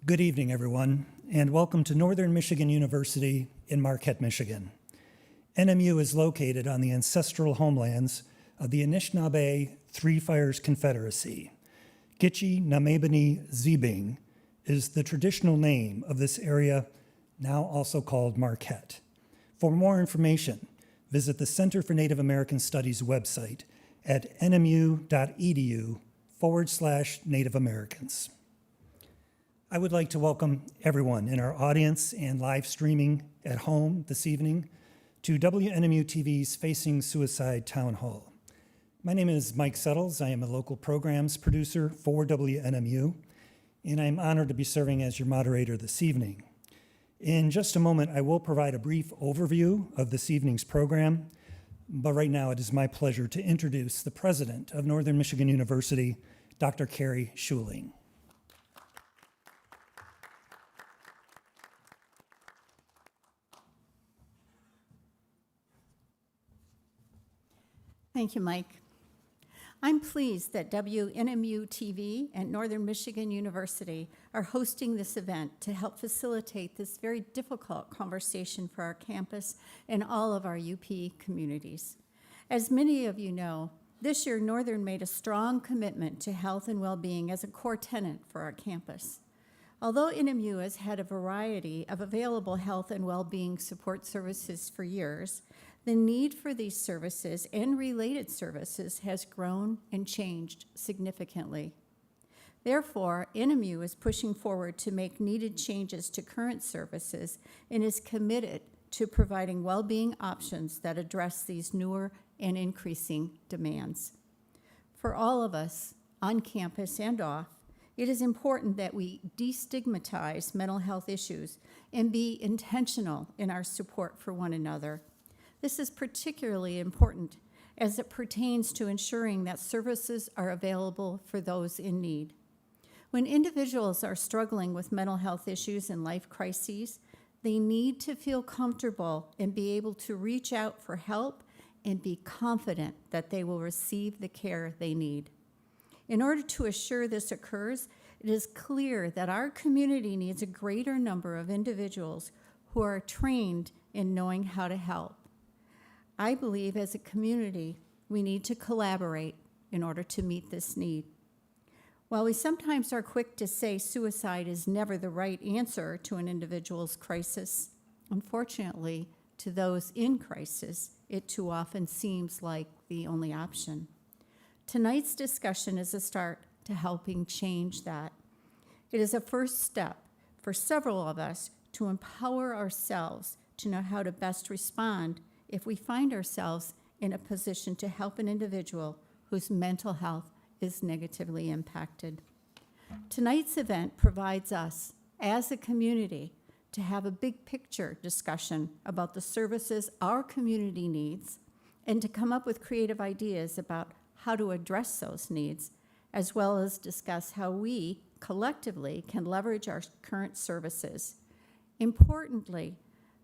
Good evening, everyone, and welcome to Northern Michigan University in Marquette, Michigan. NMU is located on the ancestral homelands of the Anishinaabe Three Fires Confederacy. Gitche Namebani Zebing is the traditional name of this area, now also called Marquette. For more information, visit the Center for Native American Studies website at nmu.edu/Native Americans. I would like to welcome everyone in our audience and live streaming at home this evening to WNMU-TV's Facing Suicide Town Hall. My name is Mike Settles. I am a local programs producer for WNMU, and I'm honored to be serving as your moderator this evening. In just a moment, I will provide a brief overview of this evening's program, but right now it is my pleasure to introduce the president of Northern Michigan University, Dr. Carrie Schuling. Thank you, Mike. I'm pleased that WNMU-TV and Northern Michigan University are hosting this event to help facilitate this very difficult conversation for our campus and all of our UP communities. As many of you know, this year Northern made a strong commitment to health and well-being as a core tenet for our campus. Although NMU has had a variety of available health and well-being support services for years, the need for these services and related services has grown and changed significantly. Therefore, NMU is pushing forward to make needed changes to current services and is committed to providing well-being options that address these newer and increasing demands. For all of us, on campus and off, it is important that we destigmatize mental health issues and be intentional in our support for one another. This is particularly important as it pertains to ensuring that services are available for those in need. When individuals are struggling with mental health issues and life crises, they need to feel comfortable and be able to reach out for help and be confident that they will receive the care they need. In order to assure this occurs, it is clear that our community needs a greater number of individuals who are trained in knowing how to help. I believe as a community, we need to collaborate in order to meet this need. While we sometimes are quick to say suicide is never the right answer to an individual's crisis, unfortunately, to those in crisis, it too often seems like the only option. Tonight's discussion is a start to helping change that. It is a first step for several of us to empower ourselves to know how to best respond if we find ourselves in a position to help an individual whose mental health is negatively impacted. Tonight's event provides us, as a community, to have a big picture discussion about the services our community needs and to come up with creative ideas about how to address those needs, as well as discuss how we collectively can leverage our current services. Importantly,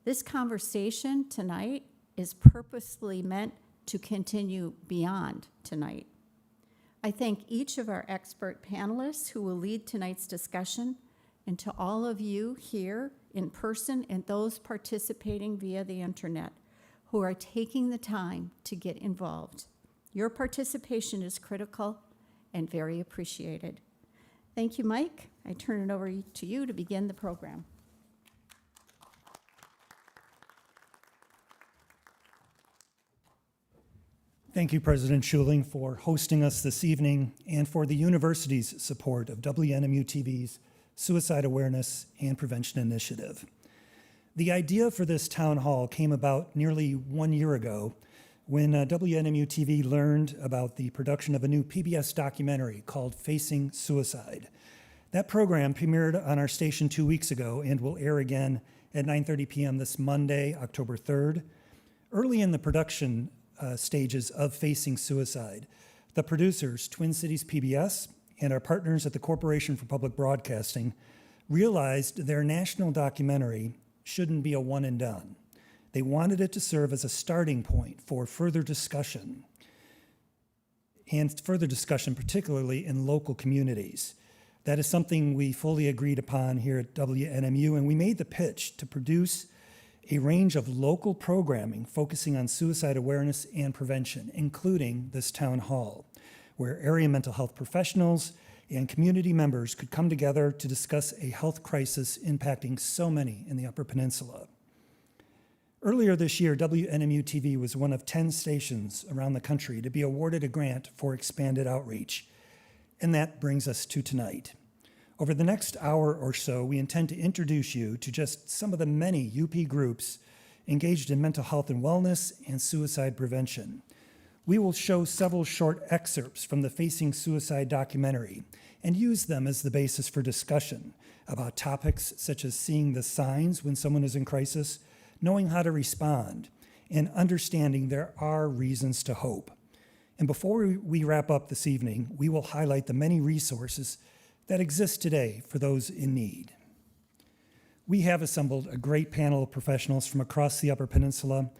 this conversation tonight is purposely meant to continue beyond tonight. I thank each of our expert panelists who will lead tonight's discussion, and to all of you here in person and those participating via the internet who are taking the time to get involved. Your participation is critical and very appreciated. Thank you, Mike. I turn it over to you to begin the program. Thank you, President Schuling, for hosting us this evening and for the university's support of WNMU-TV's Suicide Awareness and Prevention Initiative. The idea for this town hall came about nearly 1 year ago when WNMU-TV learned about the production of a new PBS documentary called Facing Suicide. That program premiered on our station 2 weeks ago and will air again at 9:30 p.m. this Monday, October 3rd. Early in the production stages of Facing Suicide, the producers, Twin Cities PBS, and our partners at the Corporation for Public Broadcasting realized their national documentary shouldn't be a one and done. They wanted it to serve as a starting point for further discussion, particularly in local communities. That is something we fully agreed upon here at WNMU, and we made the pitch to produce a range of local programming focusing on suicide awareness and prevention, including this town hall, where area mental health professionals and community members could come together to discuss a health crisis impacting so many in the Upper Peninsula. Earlier this year, WNMU-TV was one of 10 stations around the country to be awarded a grant for expanded outreach. And that brings us to tonight. Over the next hour or so, we intend to introduce you to just some of the many UP groups engaged in mental health and wellness and suicide prevention. We will show several short excerpts from the Facing Suicide documentary and use them as the basis for discussion about topics such as seeing the signs when someone is in crisis, knowing how to respond, and understanding there are reasons to hope. And before we wrap up this evening, we will highlight the many resources that exist today for those in need. We have assembled a great panel of professionals from across the Upper Peninsula.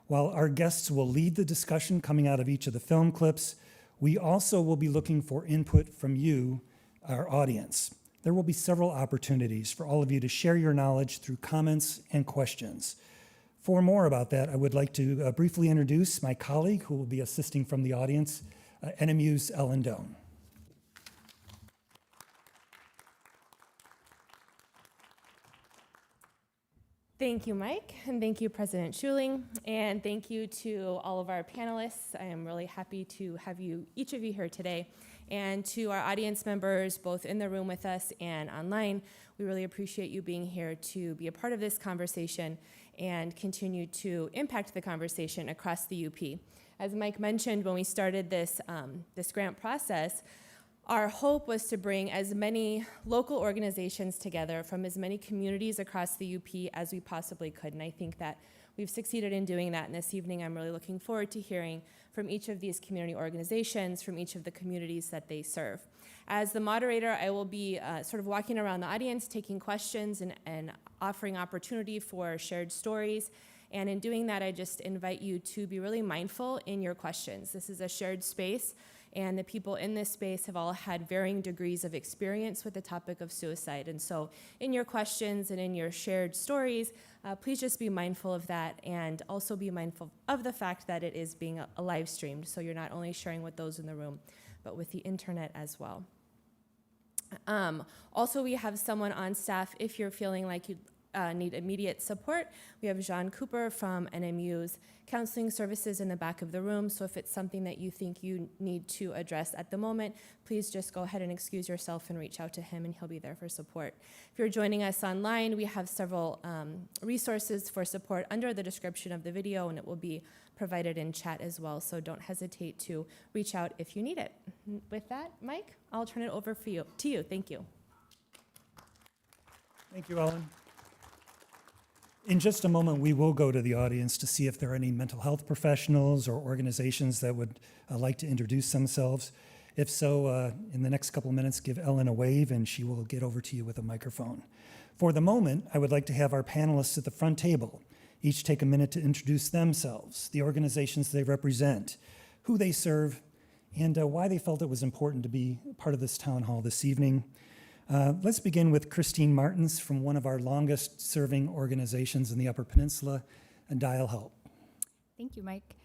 While our guests will lead the discussion coming out of each of the film clips, we also will be looking for input from you, our audience. There will be several opportunities for all of you to share your knowledge through comments and questions. For more about that, I would like to briefly introduce my colleague who will be assisting from the audience, NMU's Ellen Doan. Thank you, Mike, and thank you, President Schuling, and thank you to all of our panelists. I am really happy to have each of you here today, and to our audience members, both in the room with us and online. We really appreciate you being here to be a part of this conversation and continue to impact the conversation across the UP. As Mike mentioned, when we started this grant process, our hope was to bring as many local organizations together from as many communities across the UP as we possibly could, and I think that we've succeeded in doing that. And this evening, I'm really looking forward to hearing from each of these community organizations, from each of the communities that they serve. As the moderator, I will be sort of walking around the audience, taking questions and offering opportunity for shared stories. And in doing that, I just invite you to be really mindful in your questions. This is a shared space, and the people in this space have all had varying degrees of experience with the topic of suicide. And so in your questions and in your shared stories, please just be mindful of that, and also be mindful of the fact that it is being live streamed. So you're not only sharing with those in the room, but with the internet as well. Also, we have someone on staff if you're feeling like you need immediate support. We have Jean Cooper from NMU's counseling services in the back of the room. So if it's something that you think you need to address at the moment, please just go ahead and excuse yourself and reach out to him, and he'll be there for support. If you're joining us online, we have several resources for support under the description of the video, and it will be provided in chat as well. So don't hesitate to reach out if you need it. With that, Mike, I'll turn it over to you. Thank you. Thank you, Ellen. In just a moment, we will go to the audience to see if there are any mental health professionals or organizations that would like to introduce themselves. If so, in the next couple of minutes, give Ellen a wave and she will get over to you with a microphone. For the moment, I would like to have our panelists at the front table each take a minute to introduce themselves, the organizations they represent, who they serve, and why they felt it was important to be part of this town hall this evening. Let's begin with Kristine Martens from one of our longest serving organizations in the Upper Peninsula, Dial Help. Thank you, Mike.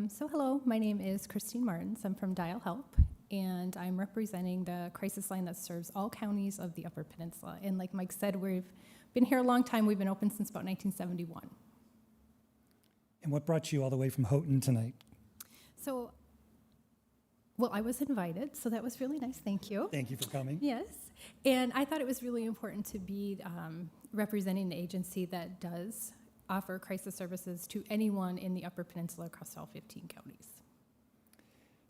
So hello, my name is Kristine Martens. I'm from Dial Help, and I'm representing the crisis line that serves all counties of the Upper Peninsula. And like Mike said, we've been here a long time. We've been open since about 1971. And what brought you all the way from Houghton tonight? So, well, I was invited, so that was really nice. Thank you. Thank you for coming. Yes. And I thought it was really important to be representing an agency that does offer crisis services to anyone in the Upper Peninsula across all 15 counties.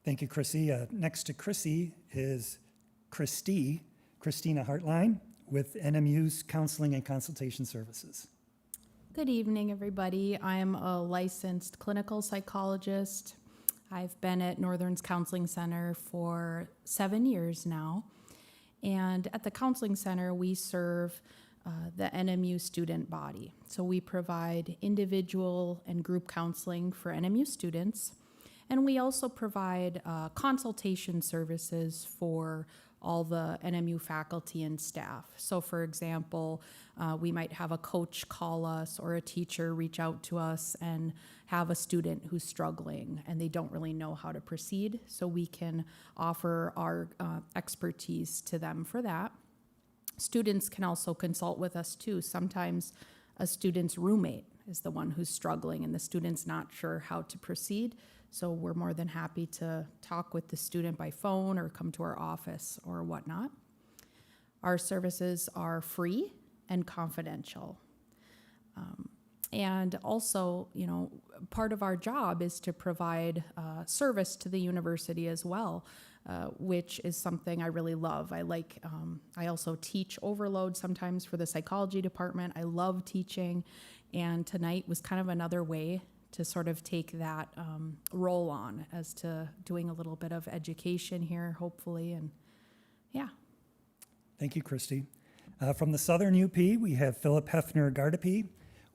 Thank you, Chrissy. Next to Chrissy is Christina Hartline with NMU's Counseling and Consultation Services. Good evening, everybody. I'm a licensed clinical psychologist. I've been at Northern's Counseling Center for 7 years now. And at the Counseling Center, we serve the NMU student body. So we provide individual and group counseling for NMU students. And we also provide consultation services for all the NMU faculty and staff. So for example, we might have a coach call us or a teacher reach out to us and have a student who's struggling and they don't really know how to proceed. So we can offer our expertise to them for that. Students can also consult with us too. Sometimes a student's roommate is the one who's struggling and the student's not sure how to proceed. So we're more than happy to talk with the student by phone or come to our office or whatnot. Our services are free and confidential. And also, you know, part of our job is to provide service to the university as well, which is something I really love. I also teach overload sometimes for the psychology department. I love teaching, and tonight was kind of another way to sort of take that role on as to doing a little bit of education here, hopefully, and yeah. Thank you, Kristine. From the Southern UP, we have Philip Hefner-Gardapi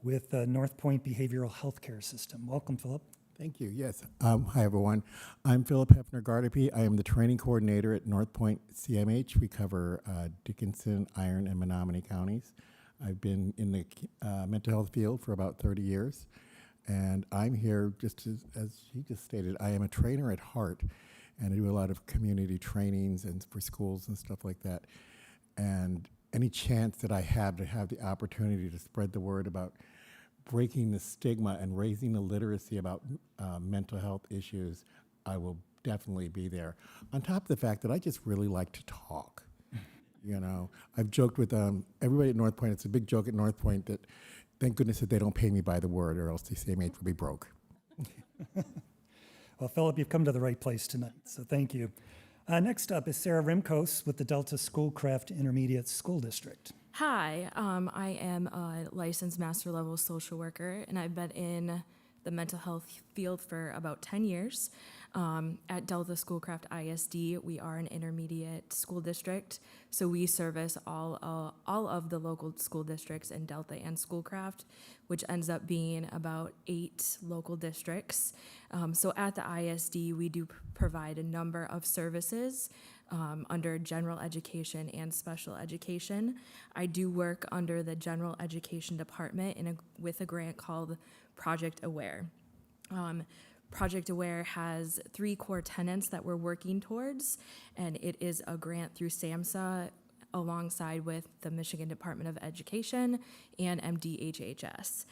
with the North Point Behavioral Healthcare System. Welcome, Philip. Thank you. Yes. Hi, everyone. I'm Philip Hefner-Gardapi. I am the training coordinator at North Point CMH. We cover Dickinson, Iron, and Menominee counties. I've been in the mental health field for about 30 years. And I'm here, just as she just stated, I am a trainer at heart, and I do a lot of community trainings and for schools and stuff like that. And any chance that I have to have the opportunity to spread the word about breaking the stigma and raising the literacy about mental health issues, I will definitely be there. On top of the fact that I just really like to talk. You know, I've joked with everybody at North Point. It's a big joke at North Point that thank goodness that they don't pay me by the word, or else the CMH will be broke. Well, Philip, you've come to the right place tonight, so thank you. Next up is Sarah Rimkos with the Delta Schoolcraft Intermediate School District. Hi, I am a licensed master level social worker, and I've been in the mental health field for about 10 years. At Delta Schoolcraft ISD, we are an intermediate school district, so we service all of the local school districts in Delta and Schoolcraft, which ends up being about 8 local districts. So at the ISD, we do provide a number of services under general education and special education. I do work under the general education department with a grant called Project Aware. Project Aware has 3 core tenets that we're working towards, and it is a grant through SAMHSA alongside with the Michigan Department of Education and MDHHS.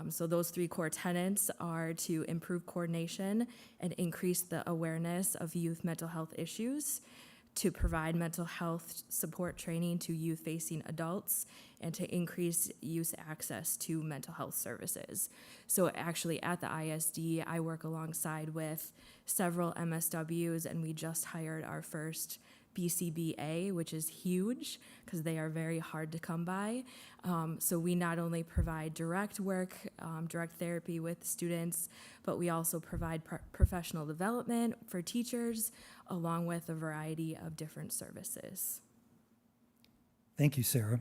So those 3 core tenets are to improve coordination and increase the awareness of youth mental health issues, to provide mental health support training to youth-facing adults, and to increase youth access to mental health services. So actually at the ISD, I work alongside with several MSWs, and we just hired our first BCBA, which is huge because they are very hard to come by. So we not only provide direct work, direct therapy with students, but we also provide professional development for teachers, along with a variety of different services. Thank you, Sarah.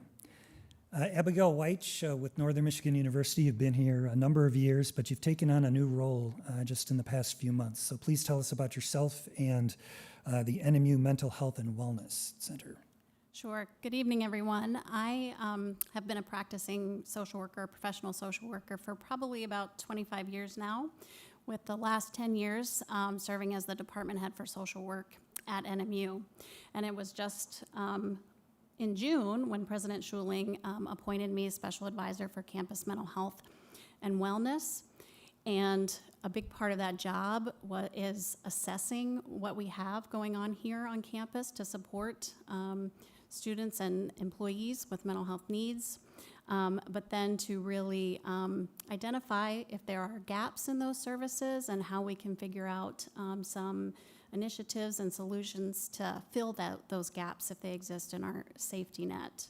Abigail Weich with Northern Michigan University. You've been here a number of years, but you've taken on a new role just in the past few months. So please tell us about yourself and the NMU Mental Health and Wellness Center. Sure. Good evening, everyone. I have been a practicing social worker, professional social worker, for probably about 25 years now, with the last 10 years serving as the department head for social work at NMU. And it was just in June when President Schuling appointed me as special advisor for campus mental health and wellness. And a big part of that job is assessing what we have going on here on campus to support students and employees with mental health needs, but then to really identify if there are gaps in those services and how we can figure out some initiatives and solutions to fill those gaps if they exist in our safety net.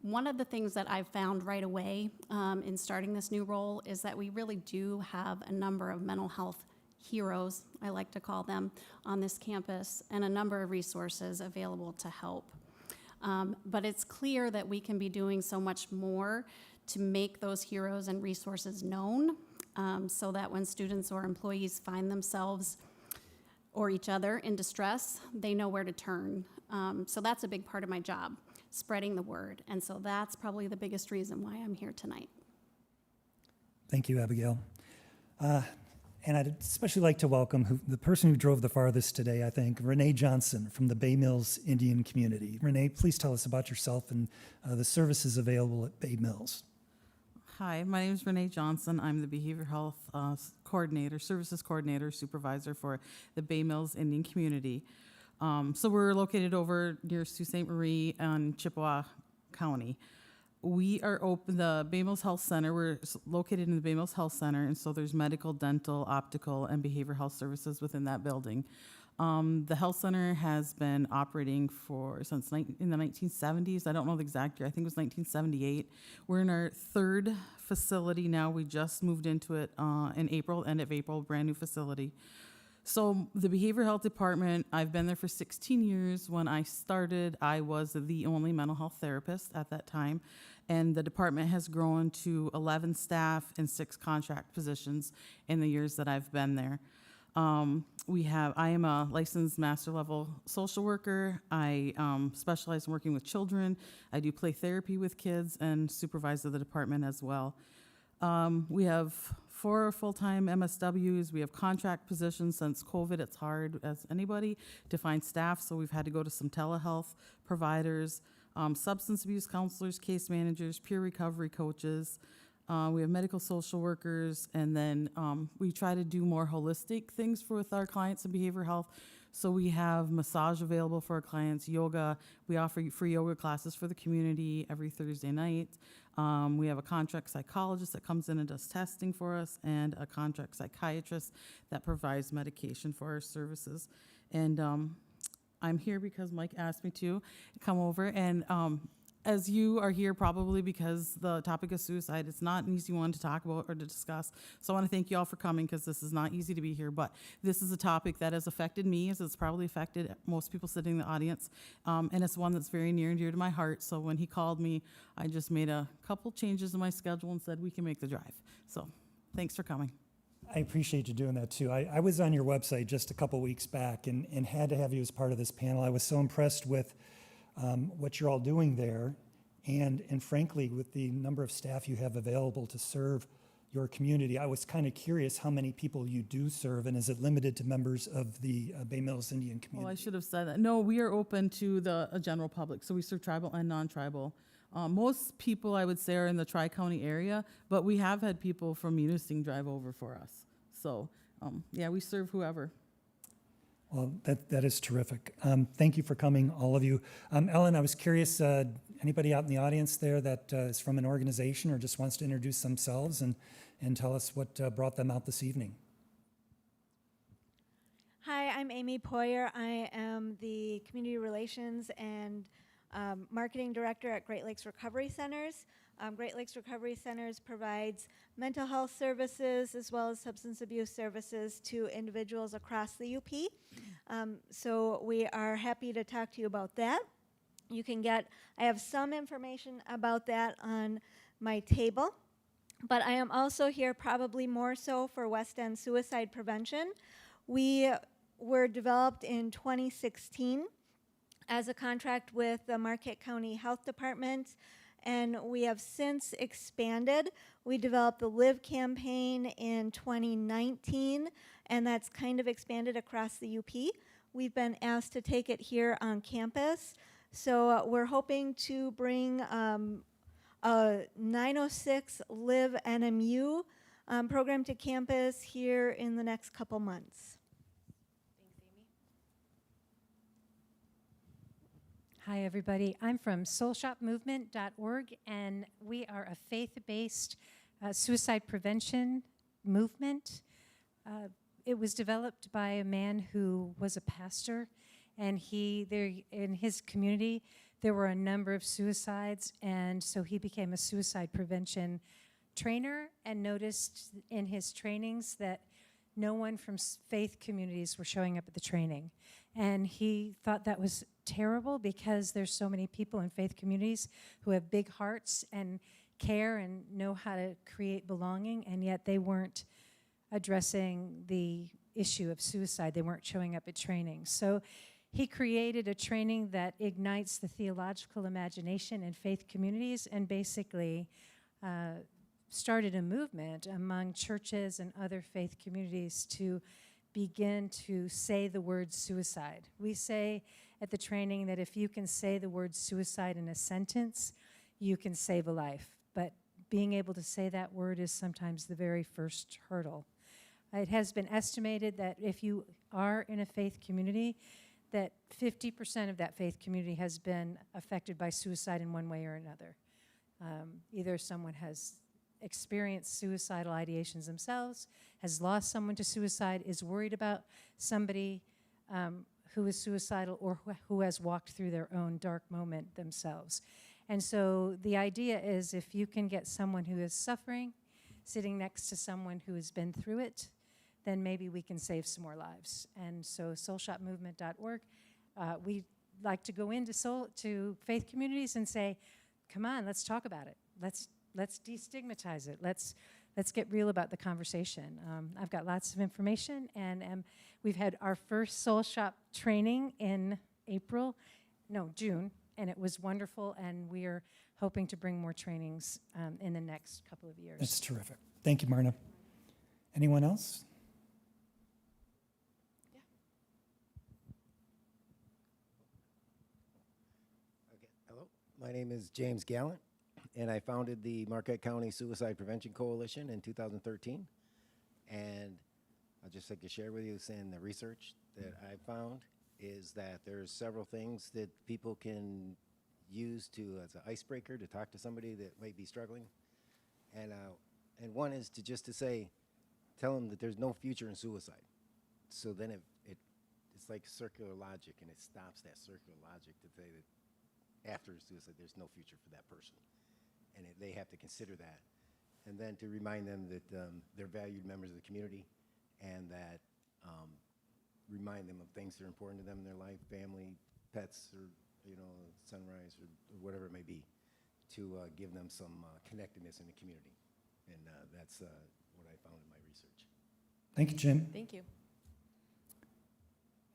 One of the things that I've found right away in starting this new role is that we really do have a number of mental health heroes, I like to call them, on this campus, and a number of resources available to help. But it's clear that we can be doing so much more to make those heroes and resources known so that when students or employees find themselves or each other in distress, they know where to turn. So that's a big part of my job, spreading the word. And so that's probably the biggest reason why I'm here tonight. Thank you, Abigail. And I'd especially like to welcome the person who drove the farthest today, I think, Renee Johnson from the Bay Mills Indian community. Renee, please tell us about yourself and the services available at Bay Mills. Hi, my name is Renee Johnson. I'm the Behavioral Health Coordinator, Services Coordinator, Supervisor for the Bay Mills Indian community. So we're located over near Sault Ste. Marie and Chippewa County. We are open, the Bay Mills Health Center, we're located in the Bay Mills Health Center, and so there's medical, dental, optical, and behavioral health services within that building. The health center has been operating since in the 1970s. I don't know the exact year. I think it was 1978. We're in our third facility now. We just moved into it in April, end of April, brand new facility. So the behavioral health department, I've been there for 16 years. When I started, I was the only mental health therapist at that time. And the department has grown to 11 staff and 6 contract positions in the years that I've been there. I am a licensed master level social worker. I specialize in working with children. I do play therapy with kids and supervise the department as well. We have 4 full-time MSWs. We have contract positions. Since COVID, it's hard as anybody to find staff, so we've had to go to some telehealth providers, substance abuse counselors, case managers, peer recovery coaches. We have medical social workers, and then we try to do more holistic things with our clients in behavioral health. So we have massage available for our clients, yoga. We offer free yoga classes for the community every Thursday night. We have a contract psychologist that comes in and does testing for us, and a contract psychiatrist that provides medication for our services. And I'm here because Mike asked me to come over, and as you are here probably because the topic of suicide, it's not an easy one to talk about or to discuss. So I want to thank you all for coming, because this is not easy to be here, but this is a topic that has affected me, as it's probably affected most people sitting in the audience. And it's one that's very near and dear to my heart. So when he called me, I just made a couple changes in my schedule and said we can make the drive. So thanks for coming. I appreciate you doing that too. I was on your website just a couple weeks back and had to have you as part of this panel. I was so impressed with what you're all doing there, and frankly, with the number of staff you have available to serve your community. I was kind of curious how many people you do serve, and is it limited to members of the Bay Mills Indian community? Well, I should have said that. No, we are open to the general public, so we serve tribal and non-tribal. Most people, I would say, are in the Tri-County area, but we have had people from Munising drive over for us. So, yeah, we serve whoever. Well, that is terrific. Thank you for coming, all of you. Ellen, I was curious, anybody out in the audience there that is from an organization or just wants to introduce themselves and tell us what brought them out this evening? Hi, I'm Amy Poyer. I am the Community Relations and Marketing Director at Great Lakes Recovery Centers. Great Lakes Recovery Centers provides mental health services as well as substance abuse services to individuals across the UP. So we are happy to talk to you about that. I have some information about that on my table, but I am also here probably more so for West End suicide prevention. We were developed in 2016 as a contract with the Marquette County Health Department, and we have since expanded. We developed the LIVE campaign in 2019, and that's kind of expanded across the UP. We've been asked to take it here on campus, so we're hoping to bring a 906 WNMU program to campus here in the next couple months. Hi, everybody. I'm from soulshopmovement.org, and we are a faith-based suicide prevention movement. It was developed by a man who was a pastor, and in his community, there were a number of suicides, and so he became a suicide prevention trainer and noticed in his trainings that no one from faith communities were showing up at the training. And he thought that was terrible because there's so many people in faith communities who have big hearts and care and know how to create belonging, and yet they weren't addressing the issue of suicide. They weren't showing up at training. So he created a training that ignites the theological imagination in faith communities and basically started a movement among churches and other faith communities to begin to say the word suicide. We say at the training that if you can say the word suicide in a sentence, you can save a life. But being able to say that word is sometimes the very first hurdle. It has been estimated that if you are in a faith community, that 50% of that faith community has been affected by suicide in one way or another. Either someone has experienced suicidal ideations themselves, has lost someone to suicide, is worried about somebody who is suicidal, or who has walked through their own dark moment themselves. And so the idea is, if you can get someone who is suffering sitting next to someone who has been through it, then maybe we can save some more lives. And so soulshopmovement.org, we like to go to faith communities and say, come on, let's talk about it. Let's destigmatize it. Let's get real about the conversation. I've got lots of information, and we've had our first Soul Shop training in June, and it was wonderful, and we are hoping to bring more trainings in the next couple of years. That's terrific. Thank you, Marna. Anyone else? Okay. Hello, my name is James Gallant, and I founded the Marquette County Suicide Prevention Coalition in 2013. And I'd just like to share with you saying the research that I found is that there's several things that people can use as an icebreaker to talk to somebody that might be struggling. And one is to say, tell them that there's no future in suicide. So then it's like circular logic, and it stops that circular logic to say that after suicide, there's no future for that person. And they have to consider that. And then to remind them that they're valued members of the community, and that remind them of things that are important to them in their life, family, pets, or sunrise, or whatever it may be, to give them some connectedness in the community. And that's what I found in my research. Thank you, Jim. Thank you.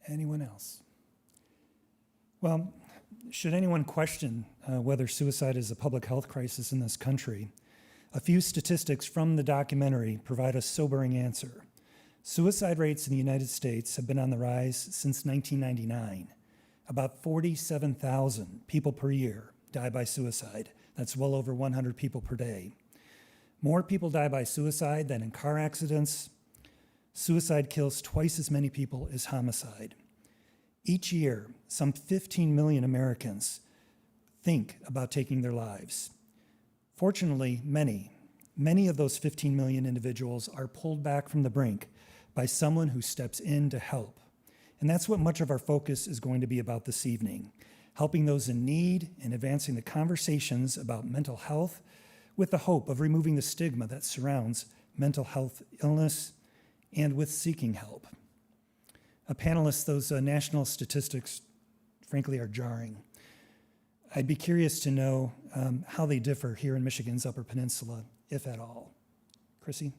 Anyone else? Well, should anyone question whether suicide is a public health crisis in this country, a few statistics from the documentary provide a sobering answer. Suicide rates in the United States have been on the rise since 1999. About 47,000 people per year die by suicide. That's well over 100 people per day. More people die by suicide than in car accidents. Suicide kills twice as many people as homicide. Each year, some 15 million Americans think about taking their lives. Fortunately, many of those 15 million individuals are pulled back from the brink by someone who steps in to help. And that's what much of our focus is going to be about this evening, helping those in need and advancing the conversations about mental health with the hope of removing the stigma that surrounds mental health illness and with seeking help. Panelists, those national statistics, frankly, are jarring. I'd be curious to know how they differ here in Michigan's Upper Peninsula, if at all. Kristine?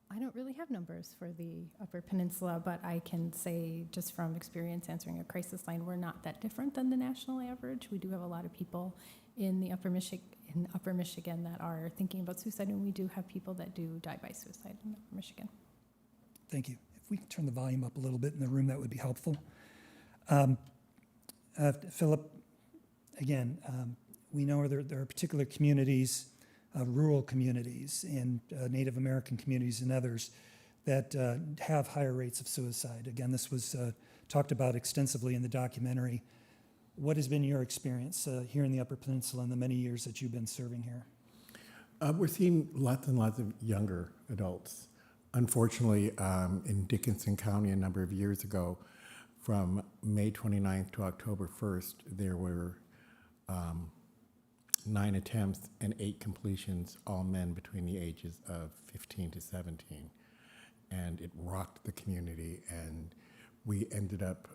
I don't really have numbers for the Upper Peninsula, but I can say just from experience answering a crisis line, we're not that different than the national average. We do have a lot of people in the Upper Michigan that are thinking about suicide, and we do have people that do die by suicide in Upper Michigan. Thank you. If we can turn the volume up a little bit in the room, that would be helpful. Philip, again, we know there are particular communities, rural communities and Native American communities and others that have higher rates of suicide. Again, this was talked about extensively in the documentary. What has been your experience here in the Upper Peninsula in the many years that you've been serving here? We're seeing lots and lots of younger adults. Unfortunately, in Dickinson County a number of years ago, from May 29th to October 1st, there were 9 attempts and 8 completions, all men between the ages of 15 to 17. And it rocked the community, and we ended up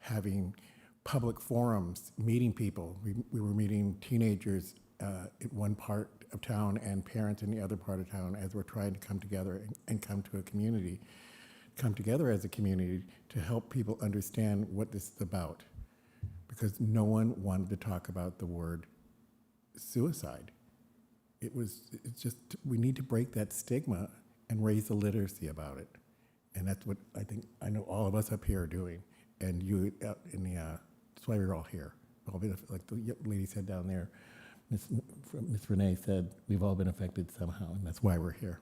having public forums, meeting people. We were meeting teenagers in one part of town and parents in the other part of town as we're trying to come together and come together as a community to help people understand what this is about. Because no one wanted to talk about the word suicide. It's just, we need to break that stigma and raise the literacy about it. And that's what I know all of us up here are doing. And you out in the, that's why we're all here. Like the lady said down there, Miss Renee said, we've all been affected somehow, and that's why we're here.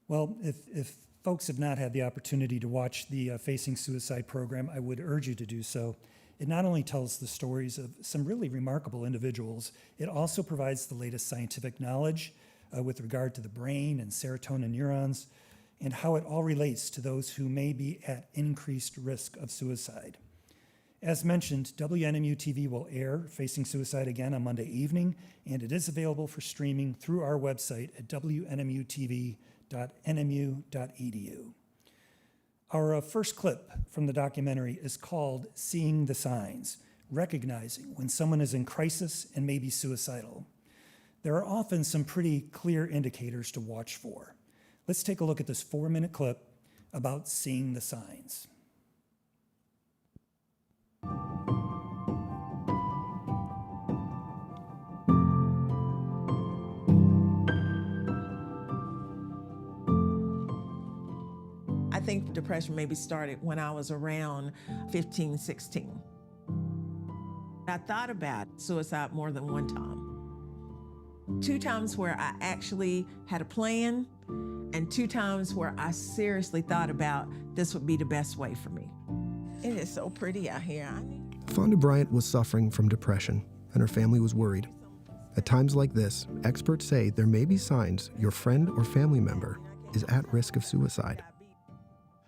Well, if folks have not had the opportunity to watch the Facing Suicide program, I would urge you to do so. It not only tells the stories of some really remarkable individuals, it also provides the latest scientific knowledge with regard to the brain and serotonin neurons and how it all relates to those who may be at increased risk of suicide. As mentioned, WNMU-TV will air Facing Suicide again on Monday evening, and it is available for streaming through our website at WNMU-TV.nmu.edu. Our first clip from the documentary is called Seeing the Signs, Recognizing When Someone is in Crisis and May Be Suicidal. There are often some pretty clear indicators to watch for. Let's take a look at this 4-minute clip about seeing the signs. I think depression maybe started when I was around 15, 16. I thought about suicide more than one time. 2 times where I actually had a plan, and 2 times where I seriously thought about this would be the best way for me. It is so pretty out here. Fonda Bryant was suffering from depression, and her family was worried. At times like this, experts say there may be signs your friend or family member is at risk of suicide.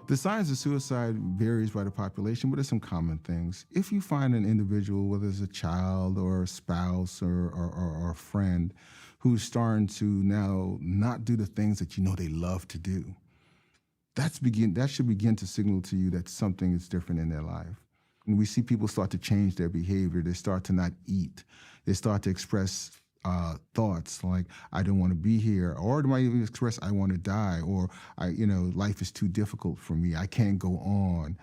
The signs of suicide varies by the population, but there's some common things. If you find an individual, whether it's a child or a spouse or a friend, who's starting to now not do the things that you know they love to do, that should begin to signal to you that something is different in their life. And we see people start to change their behavior. They start to not eat. They start to express thoughts like, I don't want to be here, or they might even express, I want to die, or life is too difficult for me, I can't go on.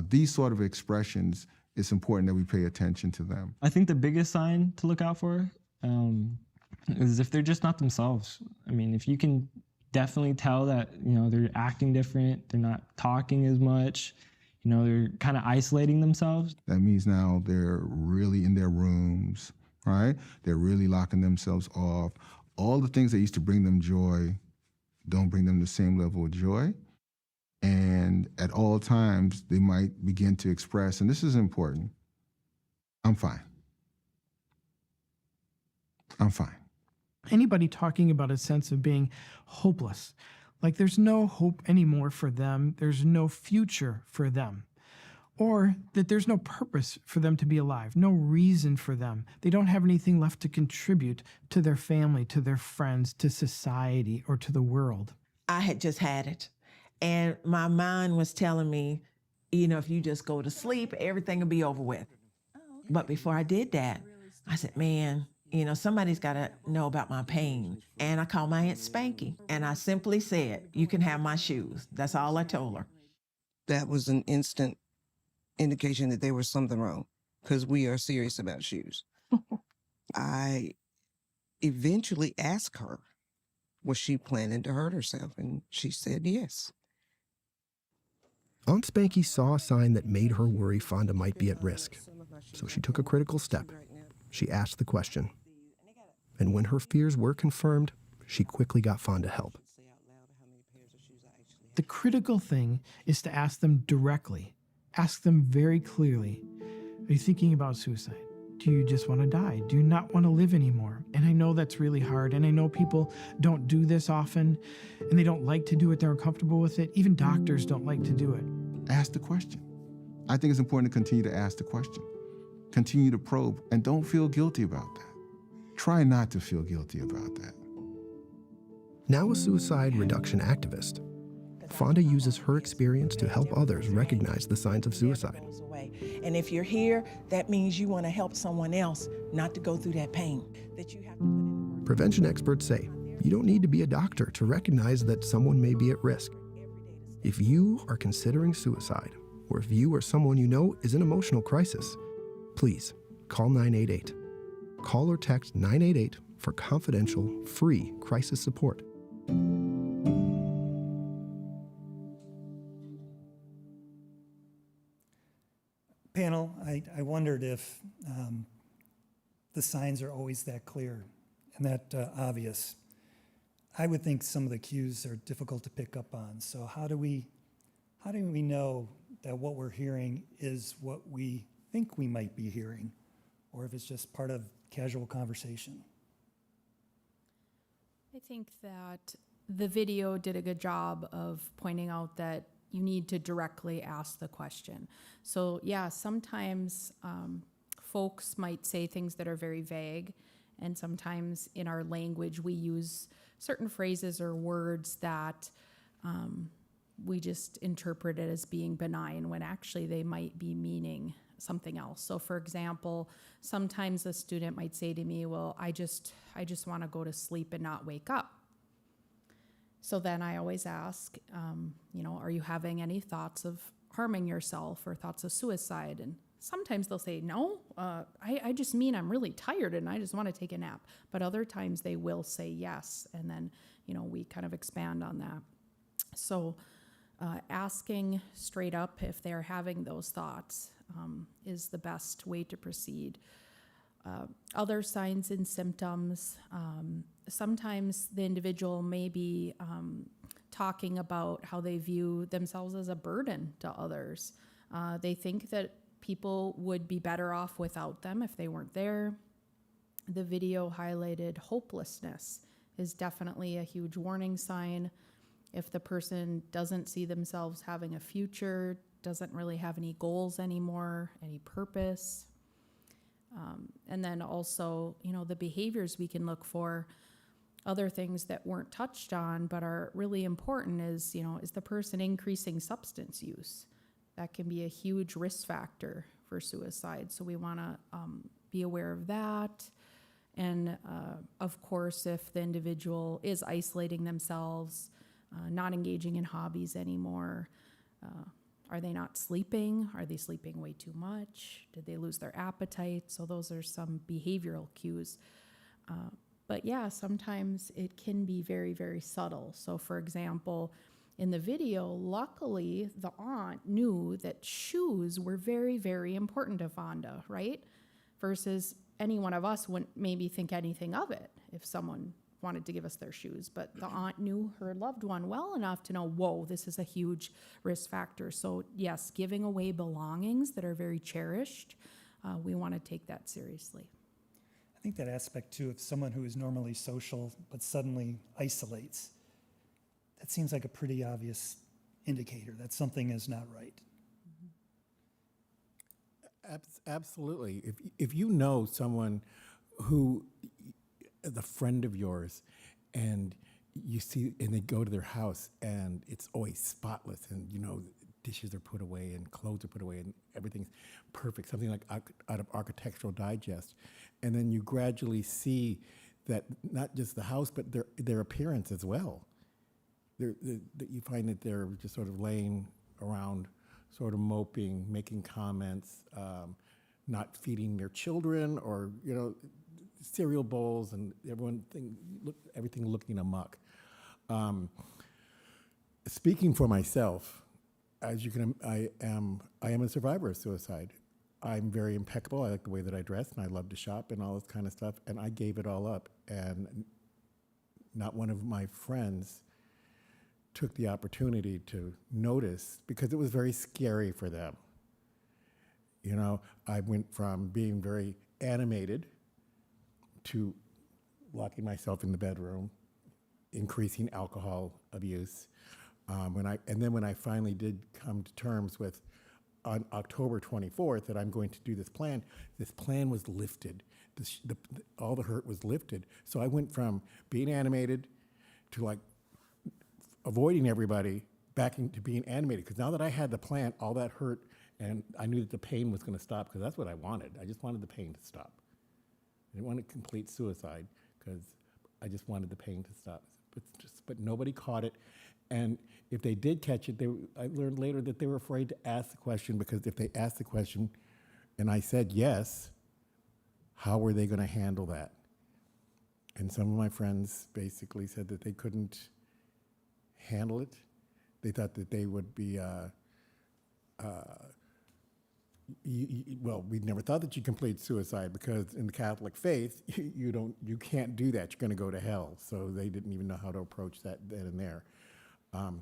These sort of expressions, it's important that we pay attention to them. I think the biggest sign to look out for is if they're just not themselves. I mean, if you can definitely tell that, they're acting different, they're not talking as much, they're kind of isolating themselves. That means now they're really in their rooms, right? They're really locking themselves off. All the things that used to bring them joy don't bring them the same level of joy. And at all times, they might begin to express, and this is important, I'm fine. I'm fine. Anybody talking about a sense of being hopeless, like there's no hope anymore for them, there's no future for them. Or that there's no purpose for them to be alive, no reason for them. They don't have anything left to contribute to their family, to their friends, to society, or to the world. I had just had it. And my mind was telling me, if you just go to sleep, everything will be over with. But before I did that, I said, man, somebody's got to know about my pain. And I called my Aunt Spanky, and I simply said, you can have my shoes. That's all I told her. That was an instant indication that there was something wrong, because we are serious about shoes. I eventually asked her, was she planning to hurt herself? And she said yes. Aunt Spanky saw a sign that made her worry Fonda might be at risk. So she took a critical step. She asked the question. And when her fears were confirmed, she quickly got Fonda help. The critical thing is to ask them directly. Ask them very clearly, are you thinking about suicide? Do you just want to die? Do you not want to live anymore? And I know that's really hard, and I know people don't do this often, and they don't like to do it, they're uncomfortable with it. Even doctors don't like to do it. Ask the question. I think it's important to continue to ask the question. Continue to probe, and don't feel guilty about that. Try not to feel guilty about that. Now a suicide reduction activist, Fonda uses her experience to help others recognize the signs of suicide. And if you're here, that means you want to help someone else not to go through that pain that you have to put in. Prevention experts say you don't need to be a doctor to recognize that someone may be at risk. If you are considering suicide, or if you or someone you know is in emotional crisis, please call 988. Call or text 988 for confidential, free crisis support. Panel, I wondered if the signs are always that clear and that obvious. I would think some of the cues are difficult to pick up on. So how do we know that what we're hearing is what we think we might be hearing, or if it's just part of casual conversation? I think that the video did a good job of pointing out that you need to directly ask the question. So yeah, sometimes folks might say things that are very vague, and sometimes in our language we use certain phrases or words that we just interpret it as being benign when actually they might be meaning something else. So for example, sometimes a student might say to me, well, I just want to go to sleep and not wake up. So then I always ask, are you having any thoughts of harming yourself or thoughts of suicide? And sometimes they'll say, no, I just mean I'm really tired and I just want to take a nap. But other times they will say yes. And then, we kind of expand on that. So asking straight up if they're having those thoughts is the best way to proceed. Other signs and symptoms, sometimes the individual may be talking about how they view themselves as a burden to others. They think that people would be better off without them if they weren't there. The video highlighted hopelessness is definitely a huge warning sign. If the person doesn't see themselves having a future, doesn't really have any goals anymore, any purpose. And then also, the behaviors we can look for, other things that weren't touched on but are really important is, is the person increasing substance use? That can be a huge risk factor for suicide. So we want to be aware of that. And of course, if the individual is isolating themselves, not engaging in hobbies anymore, are they not sleeping? Are they sleeping way too much? Did they lose their appetite? So those are some behavioral cues. But yeah, sometimes it can be very, very subtle. So for example, in the video, luckily the aunt knew that shoes were very, very important to Fonda, right? Versus any one of us wouldn't maybe think anything of it if someone wanted to give us their shoes, but the aunt knew her loved one well enough to know, whoa, this is a huge risk factor. So yes, giving away belongings that are very cherished, we want to take that seriously. I think that aspect too, of someone who is normally social but suddenly isolates, that seems like a pretty obvious indicator that something is not right. Absolutely. If you know someone who is a friend of yours, and you see, and they go to their house, and it's always spotless, and dishes are put away, and clothes are put away, and everything's perfect, something like out of Architectural Digest, and then you gradually see that not just the house, but their appearance as well. You find that they're just sort of laying around, sort of moping, making comments, not feeding their children, or cereal bowls, and everything looking amok. Speaking for myself, as you can, I am a survivor of suicide. I'm very impeccable. I like the way that I dress, and I love to shop and all this kind of stuff. And I gave it all up, and not one of my friends took the opportunity to notice, because it was very scary for them. I went from being very animated to locking myself in the bedroom, increasing alcohol abuse. When I finally did come to terms with, on October 24th, that I'm going to do this plan was lifted. All the hurt was lifted. So I went from being animated to avoiding everybody back into being animated. Because now that I had the plan, all that hurt, and I knew that the pain was going to stop, because that's what I wanted. I just wanted the pain to stop. I didn't want to complete suicide, because I just wanted the pain to stop. But nobody caught it. And if they did catch it, I learned later that they were afraid to ask the question, because if they asked the question and I said yes, how were they going to handle that? And some of my friends basically said that they couldn't handle it. They thought that they would be, well, we never thought that you complete suicide, because in the Catholic faith, you can't do that. You're going to go to hell. So they didn't even know how to approach that then and there. And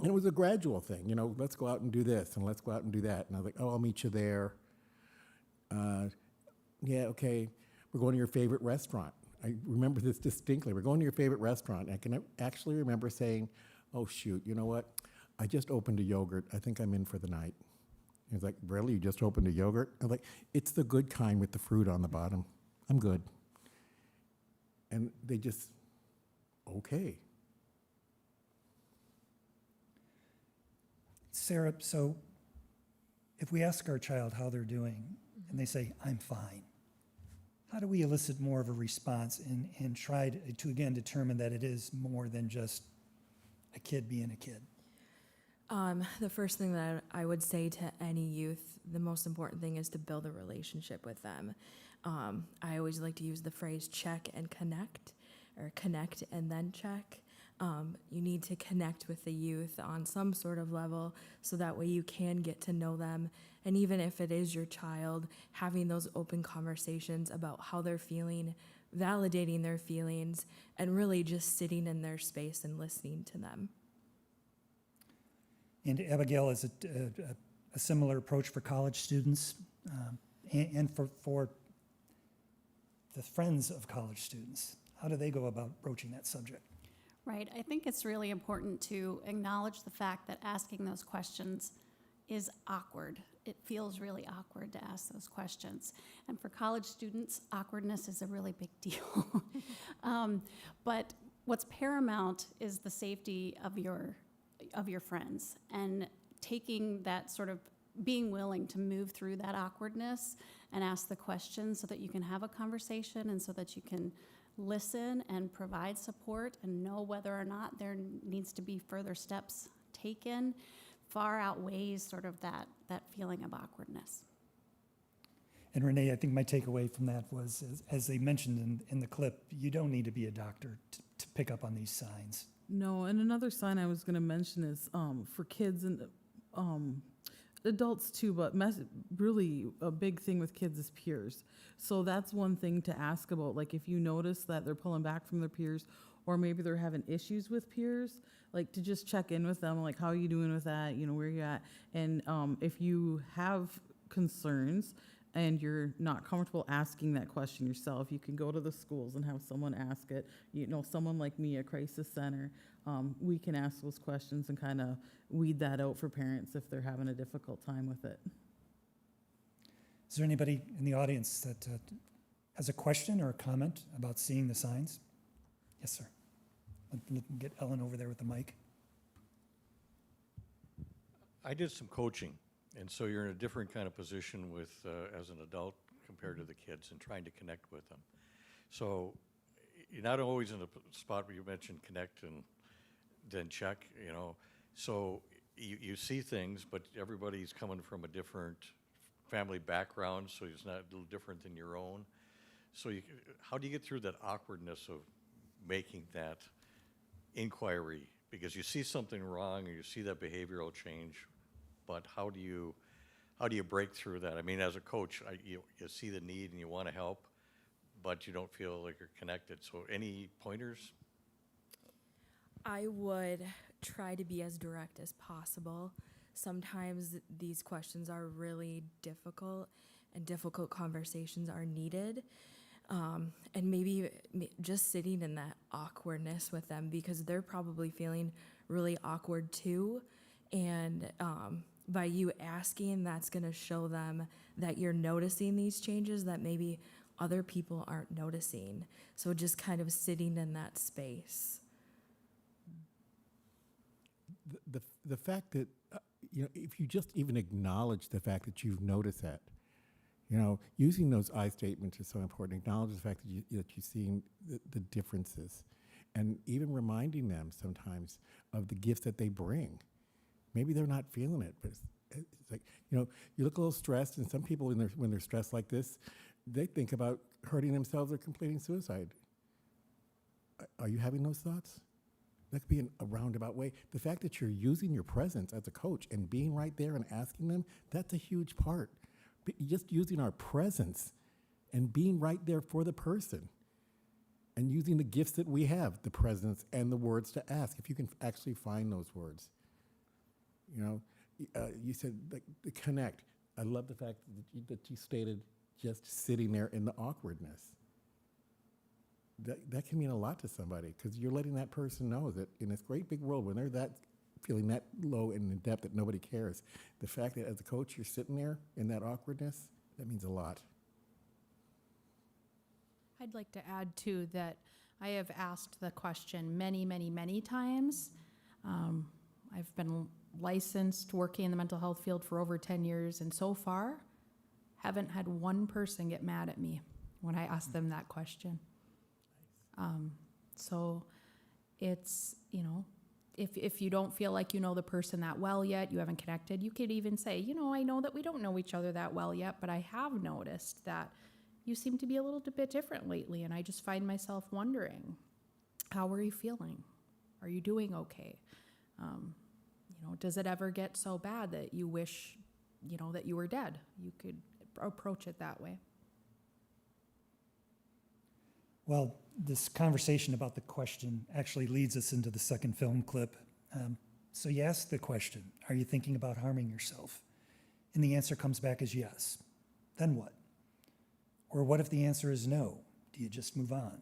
it was a gradual thing, you know, let's go out and do this, and let's go out and do that. And I was like, oh, I'll meet you there. Yeah, okay, we're going to your favorite restaurant. I remember this distinctly. We're going to your favorite restaurant. And I can actually remember saying, oh, shoot, you know what? I just opened a yogurt. I think I'm in for the night. He was like, really? You just opened a yogurt? I was like, it's the good kind with the fruit on the bottom. I'm good. And they just, okay. Sarah, so if we ask our child how they're doing and they say, I'm fine, how do we elicit more of a response and try to again determine that it is more than just a kid being a kid? The first thing that I would say to any youth, the most important thing is to build a relationship with them. I always like to use the phrase check and connect, or connect and then check. You need to connect with the youth on some sort of level, so that way you can get to know them. And even if it is your child, having those open conversations about how they're feeling, validating their feelings, and really just sitting in their space and listening to them. And Abigail, is it a similar approach for college students and for the friends of college students? How do they go about broaching that subject? Right. I think it's really important to acknowledge the fact that asking those questions is awkward. It feels really awkward to ask those questions. And for college students, awkwardness is a really big deal. But what's paramount is the safety of your friends, and taking that sort of being willing to move through that awkwardness and ask the questions so that you can have a conversation and so that you can listen and provide support and know whether or not there needs to be further steps taken far outweighs sort of that feeling of awkwardness. And Renee, I think my takeaway from that was, as they mentioned in the clip, you don't need to be a doctor to pick up on these signs. No, and another sign I was going to mention is for kids and adults too, but really a big thing with kids is peers. So that's one thing to ask about. Like if you notice that they're pulling back from their peers, or maybe they're having issues with peers, like to just check in with them, like how are you doing with that, you know, where you at? And if you have concerns and you're not comfortable asking that question yourself, you can go to the schools and have someone ask it. You know, someone like me at Crisis Center, we can ask those questions and kind of weed that out for parents if they're having a difficult time with it. Is there anybody in the audience that has a question or a comment about seeing the signs? Yes, sir. Let me get Ellen over there with the mic. I did some coaching, and so you're in a different kind of position with as an adult compared to the kids and trying to connect with them. So you're not always in a spot where you mentioned connect and then check, you know. So you see things, but everybody's coming from a different family background, so it's not a little different than your own. So how do you get through that awkwardness of making that inquiry? Because you see something wrong or you see that behavioral change, but how do you break through that? I mean, as a coach, you see the need and you want to help, but you don't feel like you're connected. So any pointers? I would try to be as direct as possible. Sometimes these questions are really difficult, and difficult conversations are needed. And maybe just sitting in that awkwardness with them, because they're probably feeling really awkward too. And by you asking, that's going to show them that you're noticing these changes that maybe other people aren't noticing. So just kind of sitting in that space. The the fact that, if you just even acknowledge the fact that you've noticed that, using those I statements is so important. Acknowledge the fact that you're seeing the differences, and even reminding them sometimes of the gifts that they bring. Maybe they're not feeling it, but it's like, you look a little stressed, and some people, when they're stressed like this, they think about hurting themselves or completing suicide. Are you having those thoughts? That could be in a roundabout way. The fact that you're using your presence as a coach and being right there and asking them, that's a huge part. Just using our presence and being right there for the person and using the gifts that we have, the presence and the words to ask, if you can actually find those words. You said the connect. I love the fact that you stated just sitting there in the awkwardness. That can mean a lot to somebody, because you're letting that person know that in this great big world, when they're feeling that low and in depth that nobody cares, the fact that as a coach you're sitting there in that awkwardness, that means a lot. I'd like to add too that I have asked the question many, many, many times. I've been licensed working in the mental health field for over 10 years, and so far haven't had one person get mad at me when I ask them that question. So it's, if you don't feel like you know the person that well yet, you haven't connected, you could even say, I know that we don't know each other that well yet, but I have noticed that you seem to be a little bit different lately, and I just find myself wondering, how are you feeling? Are you doing okay? Does it ever get so bad that you wish, that you were dead? You could approach it that way. Well, this conversation about the question actually leads us into the second film clip. So you ask the question, are you thinking about harming yourself? And the answer comes back as yes. Then what? Or what if the answer is no? Do you just move on?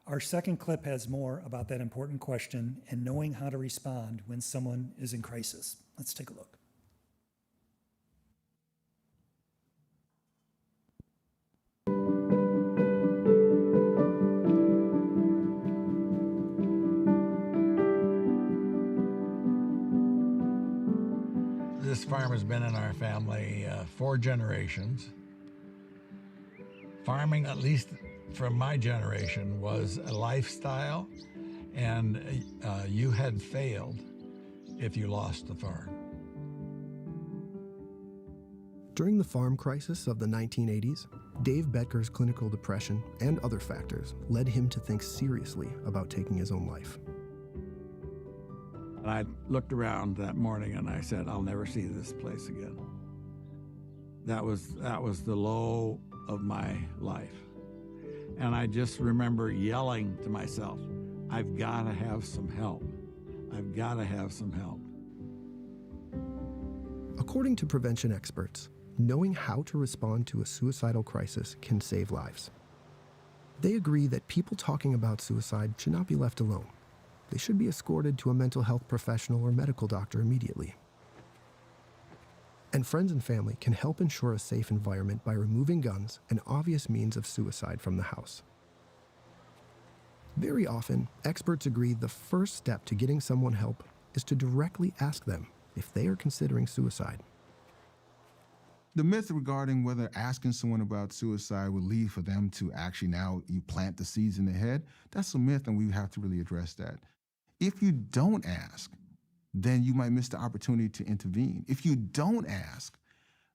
Our second clip has more about that important question and knowing how to respond when someone is in crisis. Let's take a look. This farm has been in our family 4 generations. Farming, at least from my generation, was a lifestyle, and you had failed if you lost the farm. During the farm crisis of the 1980s, Dave Betker's clinical depression and other factors led him to think seriously about taking his own life. And I looked around that morning and I said, I'll never see this place again. That was the low of my life. And I just remember yelling to myself, I've got to have some help. I've got to have some help. According to prevention experts, knowing how to respond to a suicidal crisis can save lives. They agree that people talking about suicide should not be left alone. They should be escorted to a mental health professional or medical doctor immediately. And friends and family can help ensure a safe environment by removing guns and obvious means of suicide from the house. Very often, experts agree the first step to getting someone help is to directly ask them if they are considering suicide. The myth regarding whether asking someone about suicide would lead for them to actually now you plant the seeds in their head, that's a myth, and we have to really address that. If you don't ask, then you might miss the opportunity to intervene. If you don't ask,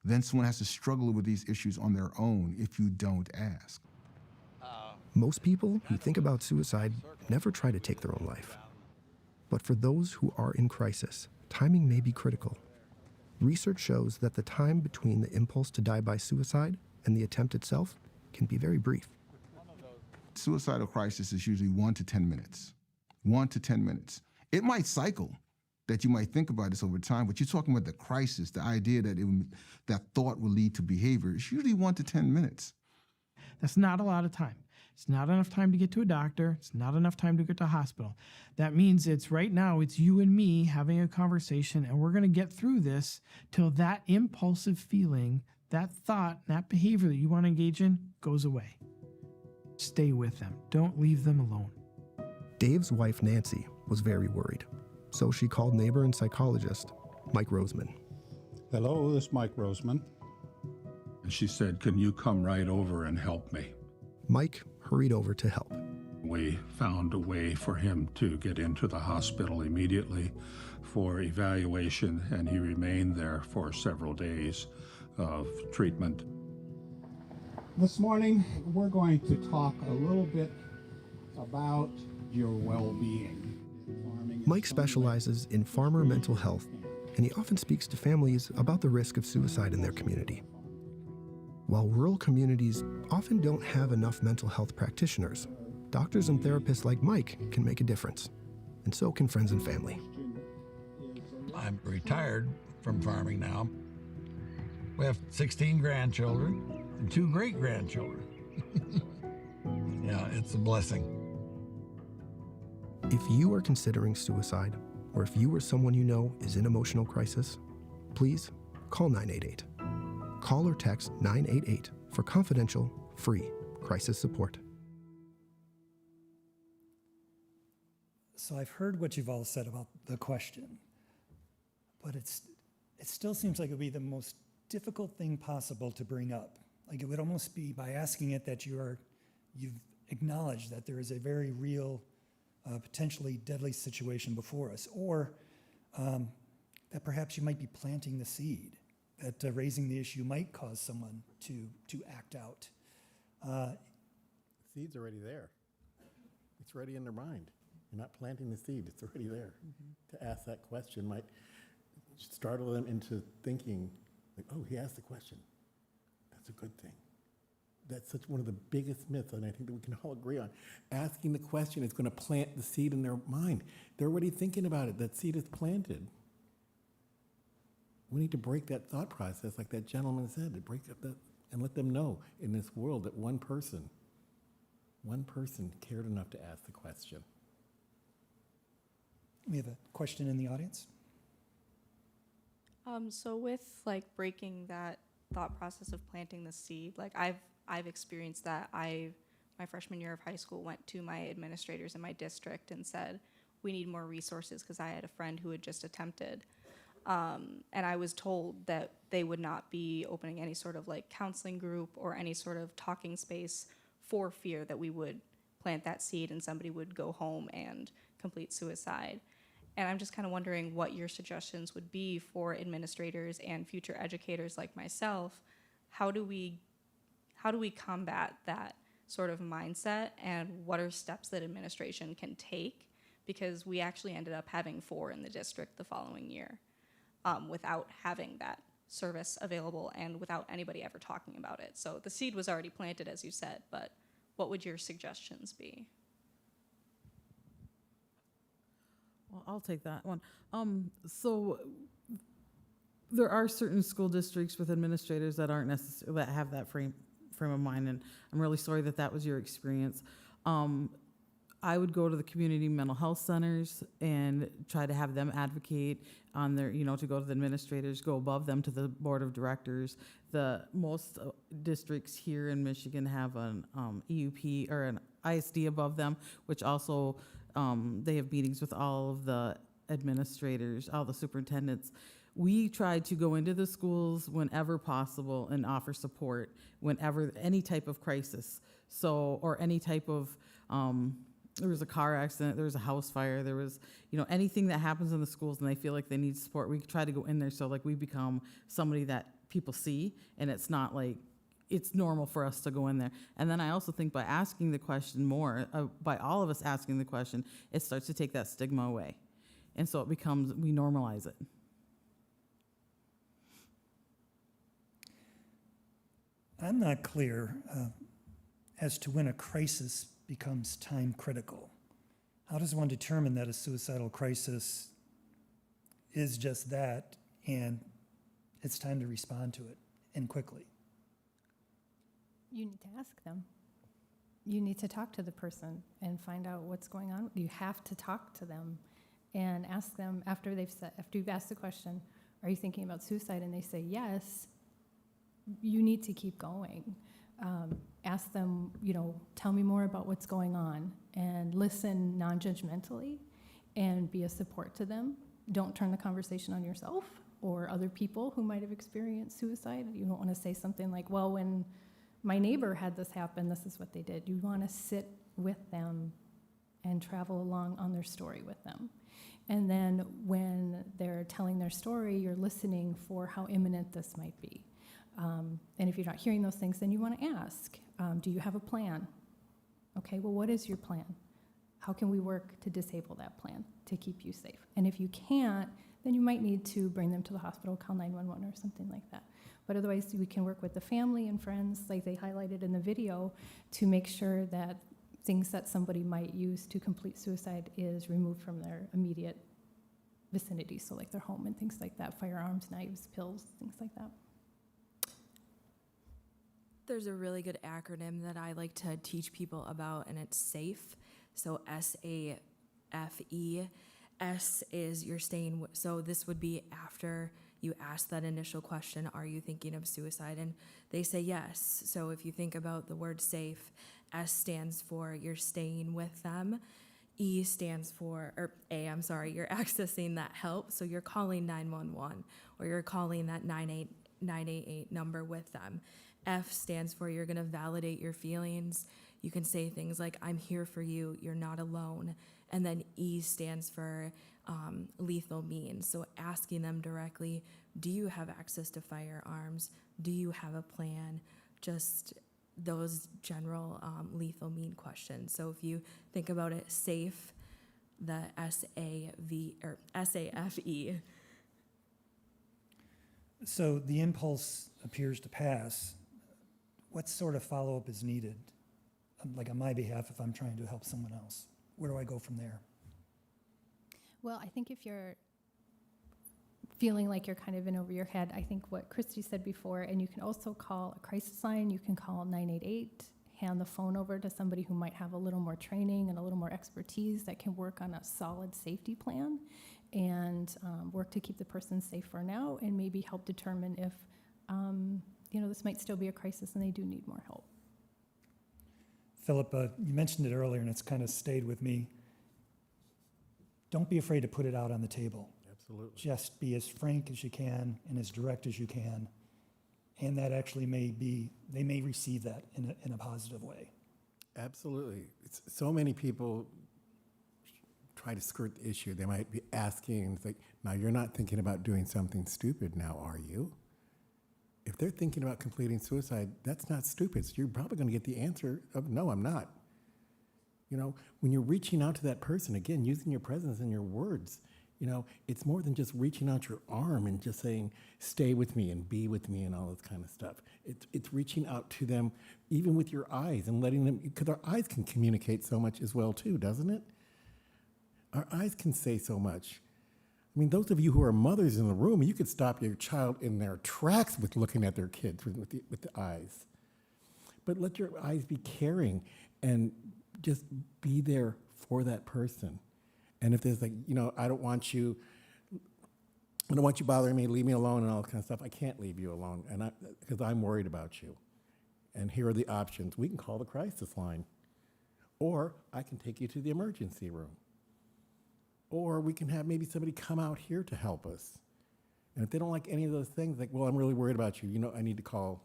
then someone has to struggle with these issues on their own if you don't ask. Most people who think about suicide never try to take their own life. But for those who are in crisis, timing may be critical. Research shows that the time between the impulse to die by suicide and the attempt itself can be very brief. Suicidal crisis is usually 1 to 10 minutes. 1 to 10 minutes. It might cycle, that you might think about this over time, but you're talking about the crisis, the idea that that thought will lead to behavior. It's usually 1 to 10 minutes. That's not a lot of time. It's not enough time to get to a doctor. It's not enough time to get to a hospital. That means right now it's you and me having a conversation, and we're going to get through this till that impulsive feeling, that thought, that behavior that you want to engage in goes away. Stay with them. Don't leave them alone. Dave's wife, Nancy, was very worried. so she called neighbor and psychologist Mike Roseman. Hello, this is Mike Roseman. And she said, "Can you come right over and help me?" Mike hurried over to help. We found a way for him to get into the hospital immediately for evaluation, and he remained there for several days of treatment. This morning, we're going to talk a little bit about your well-being. Mike specializes in farmer mental health, and he often speaks to families about the risk of suicide in their community. While rural communities often don't have enough mental health practitioners, doctors and therapists like Mike can make a difference, and so can friends and family. I'm retired from farming now. We have 16 grandchildren and 2 great-grandchildren. Yeah, it's a blessing. If you are considering suicide, or if you or someone you know is in emotional crisis, please call 988. Call or text 988 for confidential, free crisis support. So I've heard what you've all said about the question, but it still seems like it would be the most difficult thing possible to bring up. Like it would almost be by asking it that you've acknowledged that there is a very real, potentially deadly situation before us, or that perhaps you might be planting the seed, that raising the issue might cause someone to act out. Seed's already there. It's already in their mind. You're not planting the seed, it's already there. To ask that question might startle them into thinking, like, oh, he asked the question. That's a good thing. That's such one of the biggest myths, and I think that we can all agree on. Asking the question is going to plant the seed in their mind. They're already thinking about it. That seed is planted. We need to break that thought process, like that gentleman said, to break up that and let them know in this world that one person cared enough to ask the question. We have a question in the audience. So with like breaking that thought process of planting the seed, like I've experienced that. My freshman year of high school went to my administrators in my district and said, we need more resources because I had a friend who had just attempted. And I was told that they would not be opening any sort of like counseling group or any sort of talking space for fear that we would plant that seed and somebody would go home and complete suicide. And I'm just kind of wondering what your suggestions would be for administrators and future educators like myself. How do we combat that sort of mindset, and what are steps that administration can take? Because we actually ended up having 4 in the district the following year without having that service available and without anybody ever talking about it. So the seed was already planted, as you said, but what would your suggestions be? Well, I'll take that one. So there are certain school districts with administrators that aren't necessarily, that have that frame of mind, and I'm really sorry that was your experience. I would go to the community mental health centers and try to have them advocate on their, to go to the administrators, go above them to the board of directors. Most districts here in Michigan have an EUP or an ISD above them, which also they have meetings with all of the administrators, all the superintendents. We try to go into the schools whenever possible and offer support whenever any type of crisis. Or any type of, there was a car accident, there was a house fire, there was, anything that happens in the schools and they feel like they need support, we try to go in there so like we become somebody that people see, and it's not like, it's normal for us to go in there. And then I also think by asking the question more, by all of us asking the question, it starts to take that stigma away. And so it becomes, we normalize it. I'm not clear as to when a crisis becomes time critical. How does one determine that a suicidal crisis is just that and it's time to respond to it, and quickly? You need to ask them. You need to talk to the person and find out what's going on. You have to talk to them and ask them after you've asked the question, are you thinking about suicide? And they say yes, you need to keep going. Ask them, tell me more about what's going on, and listen non-judgmentally and be a support to them. Don't turn the conversation on yourself or other people who might have experienced suicide. You don't want to say something like, well, when my neighbor had this happen, this is what they did. You want to sit with them and travel along on their story with them. And then when they're telling their story, you're listening for how imminent this might be. And if you're not hearing those things, then you want to ask, do you have a plan? Okay, well, what is your plan? How can we work to disable that plan to keep you safe? And if you can't, then you might need to bring them to the hospital, call 911 or something like that. But otherwise, we can work with the family and friends, like they highlighted in the video, to make sure that things that somebody might use to complete suicide is removed from their immediate vicinity. So like their home and things like that, firearms, knives, pills, things like that. There's a really good acronym that I like to teach people about, and it's SAFE. So SAFE. S is you're staying, so this would be after you ask that initial question, are you thinking of suicide? And they say yes. So if you think about the word safe, S stands for you're staying with them. E stands for, or A, I'm sorry, you're accessing that help. So you're calling 911 or you're calling that 988 number with them. F stands for you're going to validate your feelings. You can say things like, I'm here for you, you're not alone. And then E stands for lethal means. So asking them directly, do you have access to firearms? Do you have a plan? Just those general lethal mean questions. So if you think about it, SAFE, the S-A-V or S-A-F-E. So the impulse appears to pass. What sort of follow-up is needed? Like on my behalf, if I'm trying to help someone else, where do I go from there? Well, I think if you're feeling like you're kind of in over your head, I think what Kristine said before, and you can also call a crisis line, you can call 988, hand the phone over to somebody who might have a little more training and a little more expertise that can work on a solid safety plan and work to keep the person safe for now and maybe help determine if, this might still be a crisis and they do need more help. Philip, you mentioned it earlier and it's kind of stayed with me. Don't be afraid to put it out on the table. Absolutely. Just be as frank as you can and as direct as you can. And that actually they may receive that in a positive way. Absolutely. So many people try to skirt the issue. They might be asking, it's like, now you're not thinking about doing something stupid now, are you? If they're thinking about completing suicide, that's not stupid. So you're probably going to get the answer of, no, I'm not. When you're reaching out to that person, again, using your presence and your words, it's more than just reaching out your arm and just saying, stay with me and be with me and all this kind of stuff. It's reaching out to them, even with your eyes and letting them, because our eyes can communicate so much as well too, doesn't it? Our eyes can say so much. I mean, those of you who are mothers in the room, you could stop your child in their tracks with looking at their kids with the eyes. But let your eyes be caring and just be there for that person. And if there's I don't want you bothering me, leave me alone and all that kind of stuff, I can't leave you alone because I'm worried about you. And here are the options. We can call the crisis line. Or I can take you to the emergency room. Or we can have maybe somebody come out here to help us. And if they don't like any of those things, like, well, I'm really worried about you, I need to call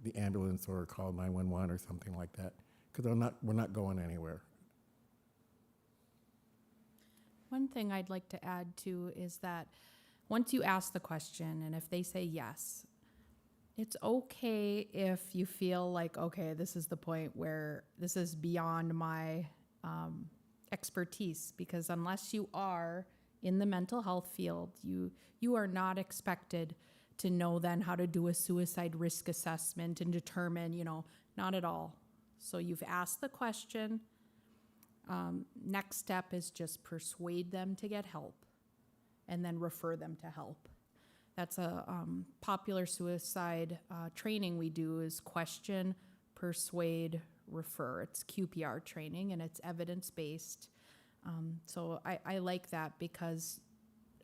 the ambulance or call 911 or something like that, because we're not going anywhere. One thing I'd like to add too is that once you ask the question and if they say yes, it's okay if you feel like, okay, this is the point where this is beyond my expertise, because unless you are in the mental health field, you are not expected to know then how to do a suicide risk assessment and determine, not at all. So you've asked the question. Next step is just persuade them to get help and then refer them to help. That's a popular suicide training we do is question, persuade, refer. It's QPR training and it's evidence-based. So I like that because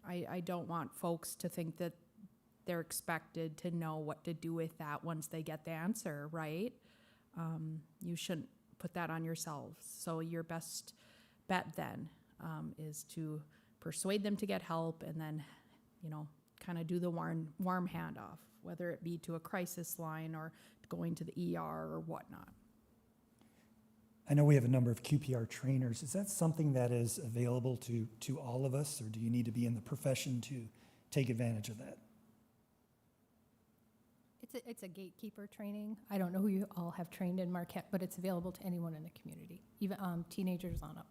I don't want folks to think that they're expected to know what to do with that once they get the answer, right? You shouldn't put that on yourselves. So your best bet then is to persuade them to get help and then, kind of do the warm handoff, whether it be to a crisis line or going to the ER or whatnot. I know we have a number of QPR trainers. Is that something that is available to all of us, or do you need to be in the profession to take advantage of that? It's a gatekeeper training. I don't know who you all have trained in Marquette, but it's available to anyone in the community, even teenagers on up.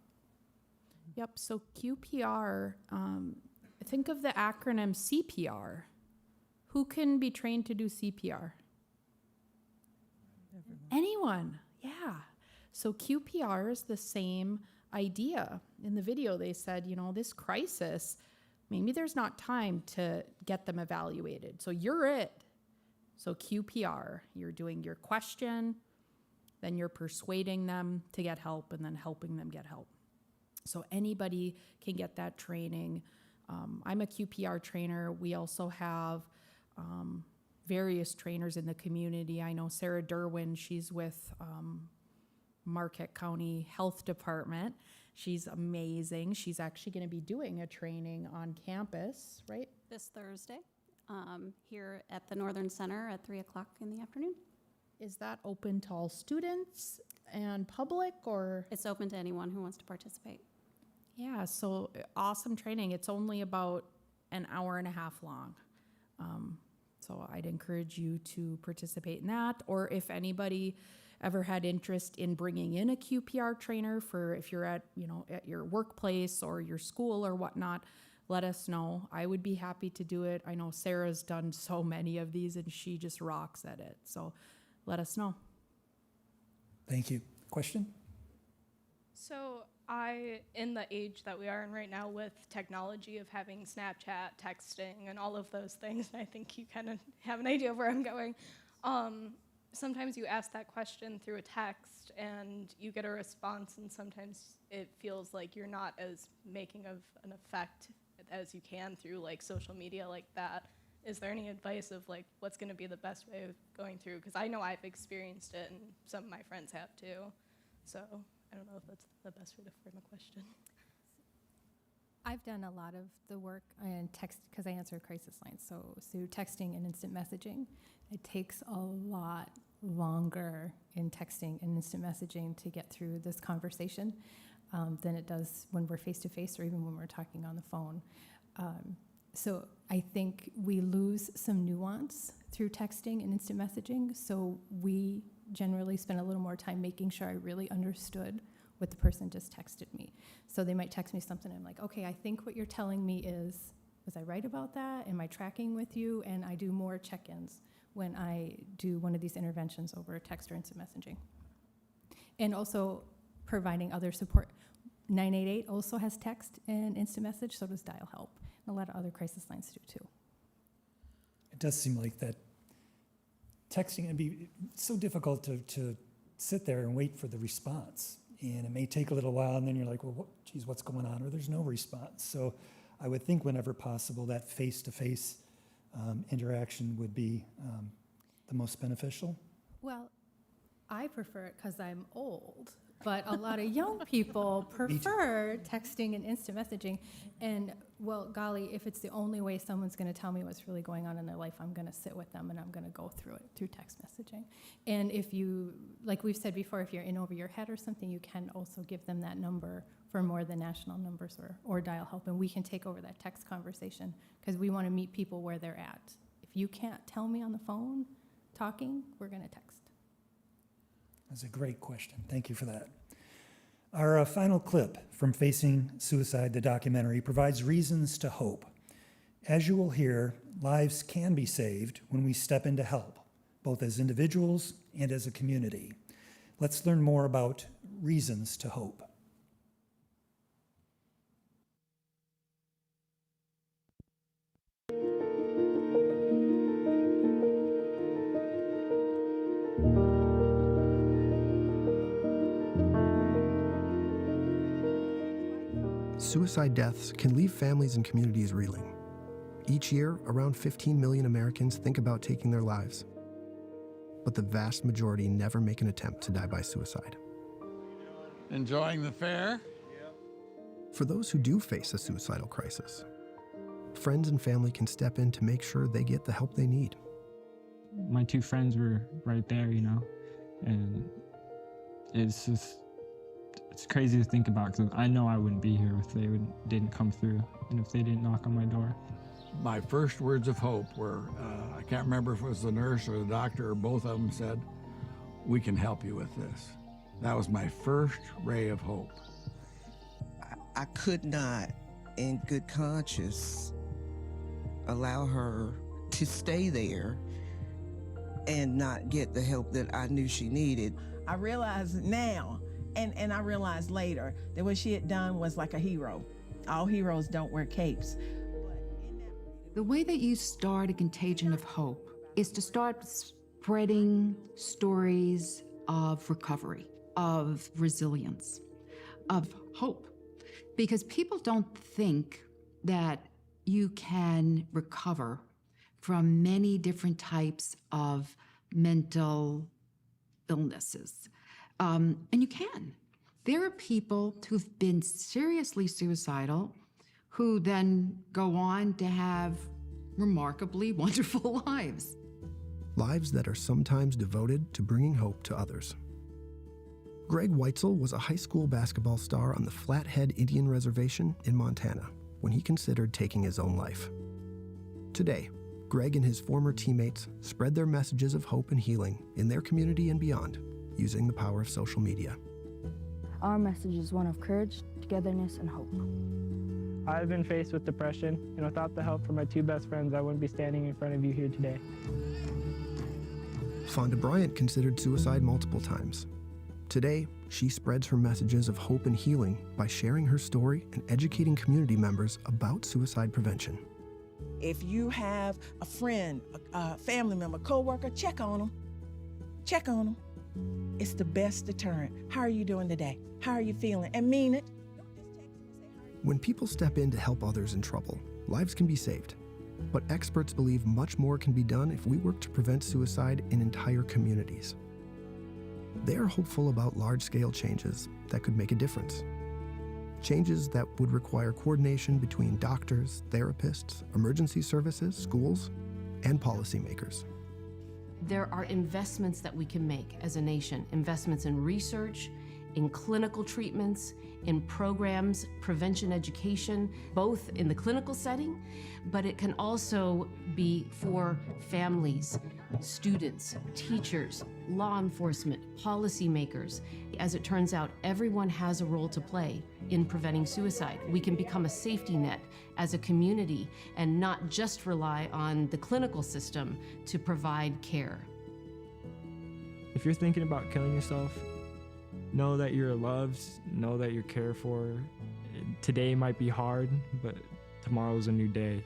Yep, so QPR, think of the acronym CPR. Who can be trained to do CPR? Anyone, yeah. So QPR is the same idea. In the video, they said, this crisis, maybe there's not time to get them evaluated. So you're it. So QPR, you're doing your question, then you're persuading them to get help, and then helping them get help. So anybody can get that training. I'm a QPR trainer. We also have various trainers in the community. I know Sarah Derwin, she's with Marquette County Health Department. She's amazing. She's actually going to be doing a training on campus, right? This Thursday, here at the Northern Center at 3 o'clock in the afternoon. Is that open to all students and public, or? It's open to anyone who wants to participate. Yeah, so awesome training. It's only about an hour and a half long. So I'd encourage you to participate in that, or if anybody ever had interest in bringing in a QPR trainer for if you're at your workplace or your school or whatnot, let us know. I would be happy to do it. I know Sarah's done so many of these and she just rocks at it. So let us know. Thank you. Question? So in the age that we are in right now with technology of having Snapchat, texting, and all of those things, I think you kind of have an idea of where I'm going. Sometimes you ask that question through a text and you get a response, and sometimes it feels like you're not as making of an effect as you can through like social media like that. Is there any advice of like what's going to be the best way of going through? Because I know I've experienced it and some of my friends have too. So I don't know if that's the best way to frame a question. I've done a lot of the work in text because I answer crisis lines. So through texting and instant messaging, it takes a lot longer in texting and instant messaging to get through this conversation than it does when we're face to face or even when we're talking on the phone. So I think we lose some nuance through texting and instant messaging. So we generally spend a little more time making sure I really understood what the person just texted me. So they might text me something and I'm like, okay, I think what you're telling me is, was I right about that? Am I tracking with you? And I do more check-ins when I do one of these interventions over text or instant messaging. And also providing other support. 988 also has text and instant message, so does Dial Help. And a lot of other crisis lines do too. It does seem like that texting can be so difficult to sit there and wait for the response. And it may take a little while, and then you're like, well, geez, what's going on? Or there's no response. So I would think whenever possible, that face-to-face interaction would be the most beneficial. Well, I prefer it because I'm old, but a lot of young people prefer texting and instant messaging. And, well, golly, if it's the only way someone's going to tell me what's really going on in their life, I'm going to sit with them and I'm going to go through it through text messaging. And if you, like we've said before, if you're in over your head or something, you can also give them that number for more than national numbers or Dial Help, and we can take over that text conversation because we want to meet people where they're at. If you can't tell me on the phone talking, we're going to text. That's a great question. Thank you for that. Our final clip from Facing Suicide, the documentary, provides reasons to hope. As you will hear, lives can be saved when we step in to help, both as individuals and as a community. Let's learn more about reasons to hope. Suicide deaths can leave families and communities reeling. Each year, around 15 million Americans think about taking their lives. But the vast majority never make an attempt to die by suicide. Enjoying the fair? For those who do face a suicidal crisis, friends and family can step in to make sure they get the help they need. My two friends were right there, you know, and it's crazy to think about because I know I wouldn't be here if they didn't come through and if they didn't knock on my door. My first words of hope were, I can't remember if it was the nurse or the doctor or both of them said, "We can help you with this." That was my first ray of hope. I could not, in good conscience, allow her to stay there and not get the help that I knew she needed. I realize now, and I realized later, that what she had done was like a hero. All heroes don't wear capes. The way that you start a contagion of hope is to start spreading stories of recovery, of resilience, of hope. Because people don't think that you can recover from many different types of mental illnesses. And you can. There are people who've been seriously suicidal who then go on to have remarkably wonderful lives. Lives that are sometimes devoted to bringing hope to others. Greg Weitzel was a high school basketball star on the Flathead Indian Reservation in Montana when he considered taking his own life. Today, Greg and his former teammates spread their messages of hope and healing in their community and beyond, using the power of social media. Our message is one of courage, togetherness, and hope. I've been faced with depression, and without the help from my two best friends, I wouldn't be standing in front of you here today. Fonda Bryant considered suicide multiple times. Today, she spreads her messages of hope and healing by sharing her story and educating community members about suicide prevention. If you have a friend, a family member, coworker, check on them. Check on them. It's the best deterrent. How are you doing today? How are you feeling? And mean it. When people step in to help others in trouble, lives can be saved. But experts believe much more can be done if we work to prevent suicide in entire communities. They are hopeful about large-scale changes that could make a difference. Changes that would require coordination between doctors, therapists, emergency services, schools, and policymakers. There are investments that we can make as a nation, investments in research, in clinical treatments, in programs, prevention education, both in the clinical setting, but it can also be for families, students, teachers, law enforcement, policymakers. As it turns out, everyone has a role to play in preventing suicide. We can become a safety net as a community and not just rely on the clinical system to provide care. If you're thinking about killing yourself, know that you're loved, know that you're cared for. Today might be hard, but tomorrow's a new day.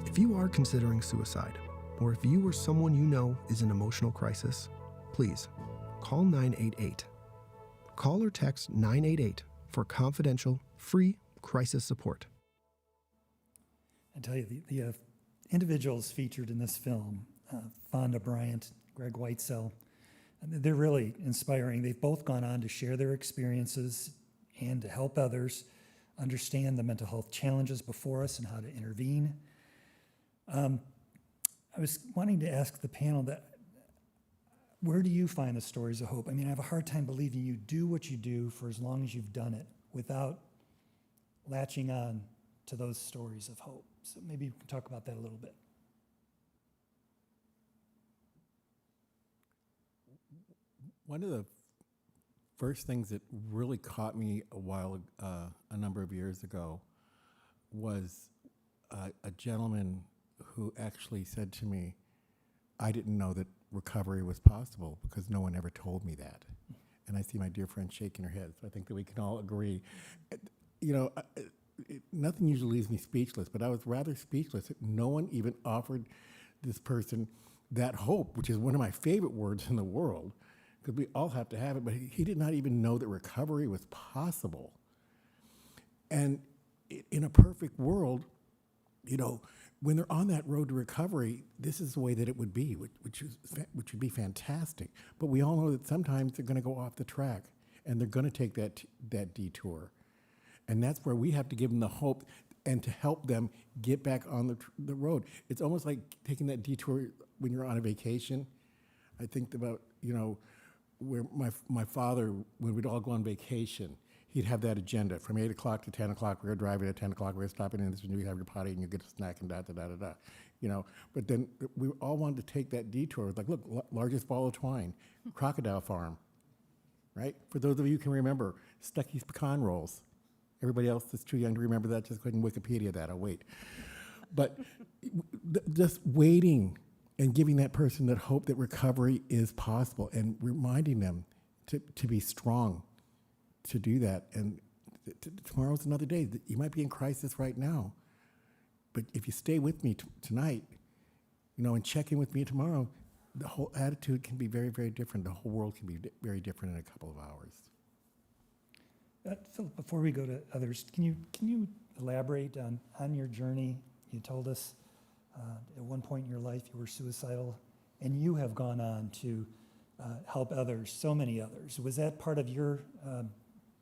If you are considering suicide, or if you or someone you know is in emotional crisis, please call 988. Call or text 988 for confidential, free crisis support. I tell you, the individuals featured in this film, Fonda Bryant, Greg Weitzel, they're really inspiring. They've both gone on to share their experiences and to help others understand the mental health challenges before us and how to intervene. I was wanting to ask the panel that, where do you find the stories of hope? I mean, I have a hard time believing you do what you do for as long as you've done it without latching on to those stories of hope. So maybe you can talk about that a little bit. One of the first things that really caught me a number of years ago, was a gentleman who actually said to me, I didn't know that recovery was possible because no one ever told me that. And I see my dear friend shaking her head, so I think that we can all agree. You know, nothing usually leaves me speechless, but I was rather speechless that no one even offered this person that hope, which is one of my favorite words in the world, because we all have to have it, but he did not even know that recovery was possible. And in a perfect world, you know, when they're on that road to recovery, this is the way that it would be, which would be fantastic. But we all know that sometimes they're going to go off the track. and they're going to take that detour. And that's where we have to give them the hope and to help them get back on the road. It's almost like taking that detour when you're on a vacation. I think about, where my father, when we'd all go on vacation, he'd have that agenda. From 8 o'clock to 10 o'clock, we were driving at 10 o'clock, we were stopping in this, and you have your potty and you get a snack and da-da-da-da-da. But then we all wanted to take that detour. It's like, look, largest ball of twine, Crocodile Farm, right? For those of you who can remember, Stuckey's pecan rolls. Everybody else that's too young to remember that, just go ahead and Wikipedia that, I'll wait. But just waiting and giving that person that hope that recovery is possible and reminding them to be strong, to do that. And tomorrow's another day. You might be in crisis right now, but if you stay with me tonight, and check in with me tomorrow, the whole attitude can be very, very different. The whole world can be very different in a couple of hours. Philip, before we go to others, can you elaborate on your journey? You told us at one point in your life you were suicidal, and you have gone on to help others, so many others. Was that part of your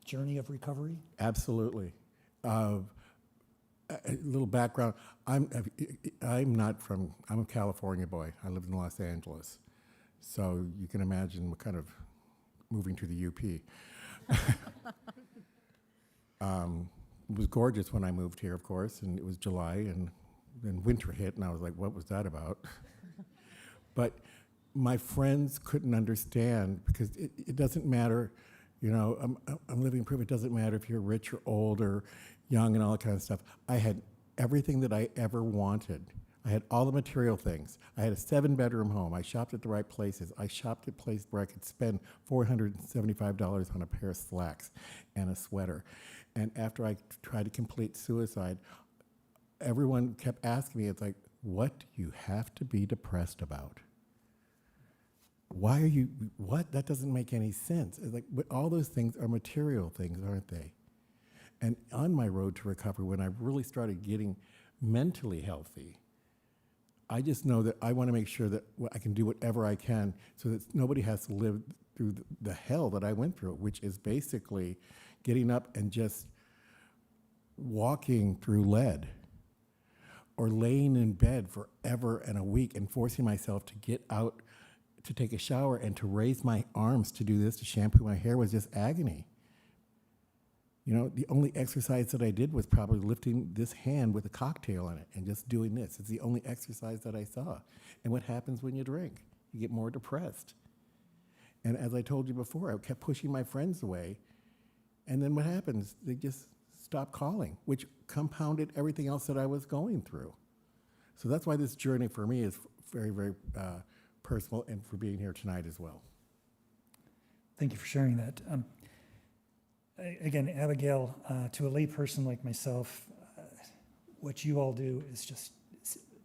journey of recovery? Absolutely. A little background. I'm a California boy. I lived in Los Angeles, so you can imagine what kind of moving to the UP. It was gorgeous when I moved here, of course, and it was July, and then winter hit, and I was like, what was that about? But my friends couldn't understand, because it doesn't matter, I'm living proof. It doesn't matter if you're rich or old or young and all that kind of stuff. I had everything that I ever wanted. I had all the material things. I had a 7-bedroom home. I shopped at the right places. I shopped at places where I could spend $475 on a pair of slacks and a sweater. And after I tried to complete suicide, everyone kept asking me, it's like, what do you have to be depressed about? Why are you, what? That doesn't make any sense. It's like, but all those things are material things, aren't they? And on my road to recovery, when I really started getting mentally healthy, I just know that I want to make sure that I can do whatever I can so that nobody has to live through the hell that I went through, which is basically getting up and just walking through lead or laying in bed forever and a week and forcing myself to get out to take a shower and to raise my arms to do this, to shampoo my hair, was just agony. The only exercise that I did was probably lifting this hand with a cocktail in it and just doing this. It's the only exercise that I saw. And what happens when you drink? You get more depressed. And as I told you before, I kept pushing my friends away. And then what happens? They just stop calling, which compounded everything else that I was going through. So that's why this journey for me is very, very personal, and for being here tonight as well. Thank you for sharing that. Again, Abigail, to a lay person like myself, what you all do is just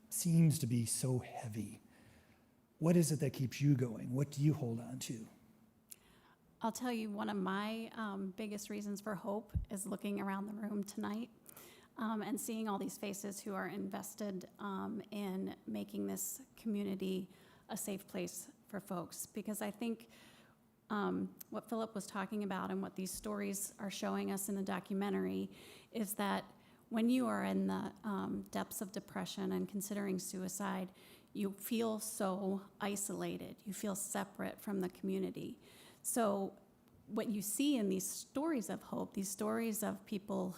seems to be so heavy. What is it that keeps you going? What do you hold on to? I'll tell you, one of my biggest reasons for hope is looking around the room tonight and seeing all these faces who are invested in making this community a safe place for folks. Because I think what Philip was talking about and what these stories are showing us in the documentary is that when you are in the depths of depression and considering suicide, you feel so isolated. You feel separate from the community. So what you see in these stories of hope, these stories of people,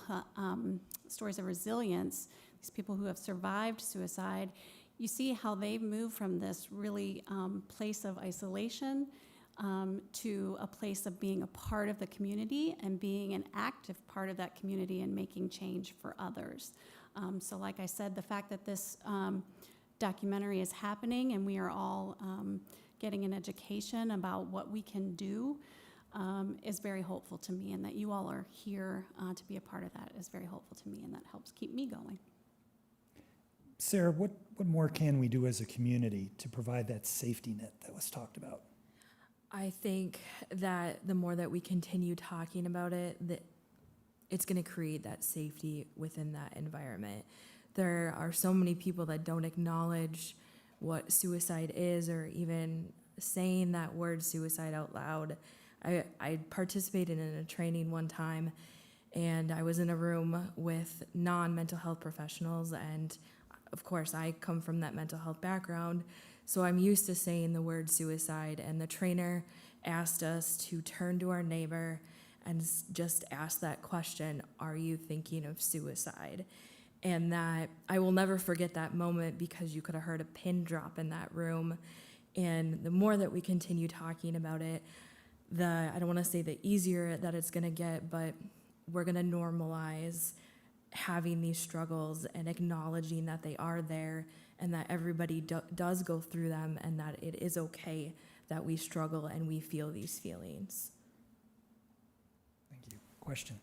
stories of resilience, these people who have survived suicide, you see how they've moved from this really place of isolation to a place of being a part of the community and being an active part of that community and making change for others. So like I said, the fact that this documentary is happening and we are all getting an education about what we can do is very hopeful to me, and that you all are here to be a part of that is very hopeful to me, and that helps keep me going. Sarah, what more can we do as a community to provide that safety net that was talked about? I think that the more that we continue talking about it, that it's going to create that safety within that environment. There are so many people that don't acknowledge what suicide is, or even saying that word suicide out loud. I participated in a training one time, and I was in a room with non-mental health professionals, and of course I come from that mental health background, so I'm used to saying the word suicide, and the trainer asked us to turn to our neighbor and just ask that question, are you thinking of suicide? And that, I will never forget that moment, because you could have heard a pin drop in that room. And the more that we continue talking about it, I don't want to say the easier that it's going to get, but we're going to normalize having these struggles and acknowledging that they are there, and that everybody does go through them, and that it is okay that we struggle and we feel these feelings. Thank you. Question?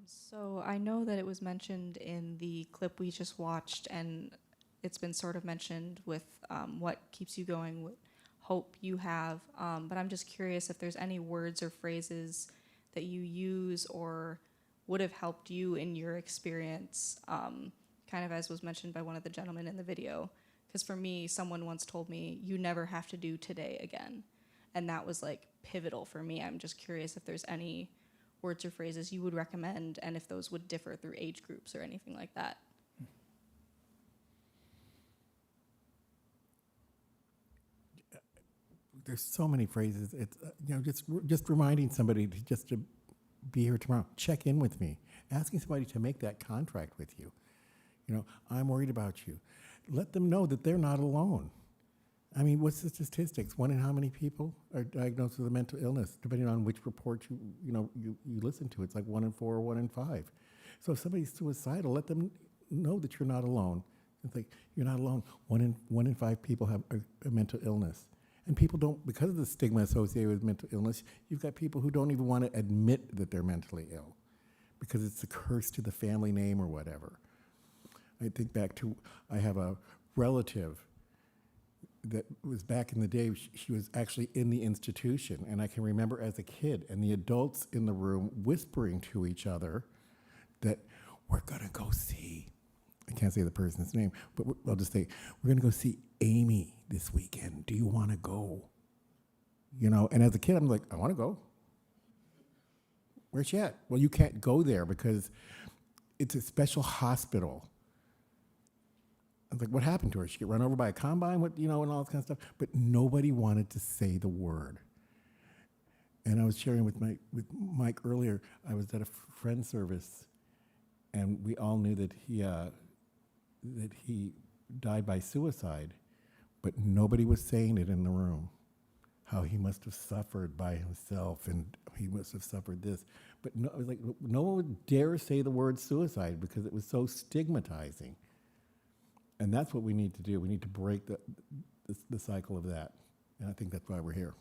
So I know that it was mentioned in the clip we just watched, and it's been sort of mentioned with what keeps you going, what hope you have, but I'm just curious if there's any words or phrases that you use or would have helped you in your experience, kind of as was mentioned by one of the gentlemen in the video. Because for me, someone once told me, you never have to do today again. And that was like pivotal for me. I'm just curious if there's any words or phrases you would recommend, and if those would differ through age groups or anything like that. There's so many phrases. It's just reminding somebody to be here tomorrow. Check in with me. Asking somebody to make that contract with you. I'm worried about you. Let them know that they're not alone. I mean, what's the statistics? 1 in how many people are diagnosed with a mental illness? Depending on which report you listen to, it's like 1 in 4 or 1 in 5. So if somebody's suicidal, let them know that you're not alone. It's like, you're not alone. 1 in 5 people have a mental illness. And people don't, because of the stigma associated with mental illness, you've got people who don't even want to admit that they're mentally ill because it's a curse to the family name or whatever. I think back to, I have a relative that was back in the day, she was actually in the institution, and I can remember as a kid, and the adults in the room whispering to each other that we're gonna go see, I can't say the person's name, but I'll just say, we're gonna go see Amy this weekend. Do you wanna go? And as a kid, I'm like, I wanna go. Where's she at? Well, you can't go there because it's a special hospital. I was like, what happened to her? She get run over by a combine, and all this kind of stuff. But nobody wanted to say the word. And I was sharing with Mike earlier. I was at a friend service, and we all knew that he died by suicide, but nobody was saying it in the room. How he must have suffered by himself, and he must have suffered this. But no, I was like, no one would dare say the word suicide because it was so stigmatizing. And that's what we need to do. We need to break the cycle of that. And I think that's why we're here.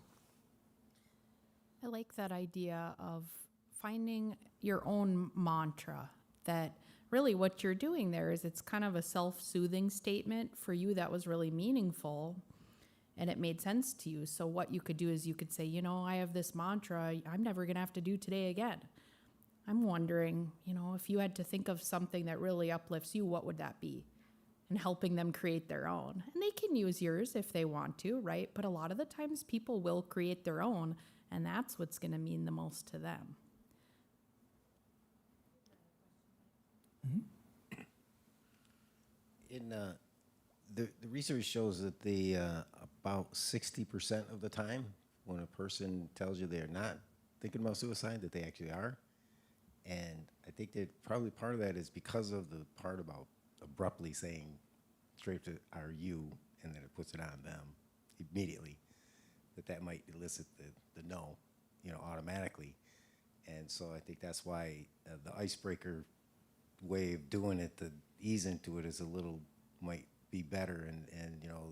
I like that idea of finding your own mantra, that really what you're doing there is it's kind of a self-soothing statement for you that was really meaningful and it made sense to you. So what you could do is you could say, I have this mantra, I'm never going to have to do today again. I'm wondering, if you had to think of something that really uplifts you, what would that be? And helping them create their own. And they can use yours if they want to, right? But a lot of the times people will create their own, and that's what's going to mean the most to them. In the research shows that about 60% of the time when a person tells you they're not thinking about suicide, that they actually are. And I think that probably part of that is because of the part about abruptly saying straight to "are you," and then it puts it on them immediately, that might elicit the no, automatically. And so I think that's why the icebreaker way of doing it, to ease into it, is might be better. And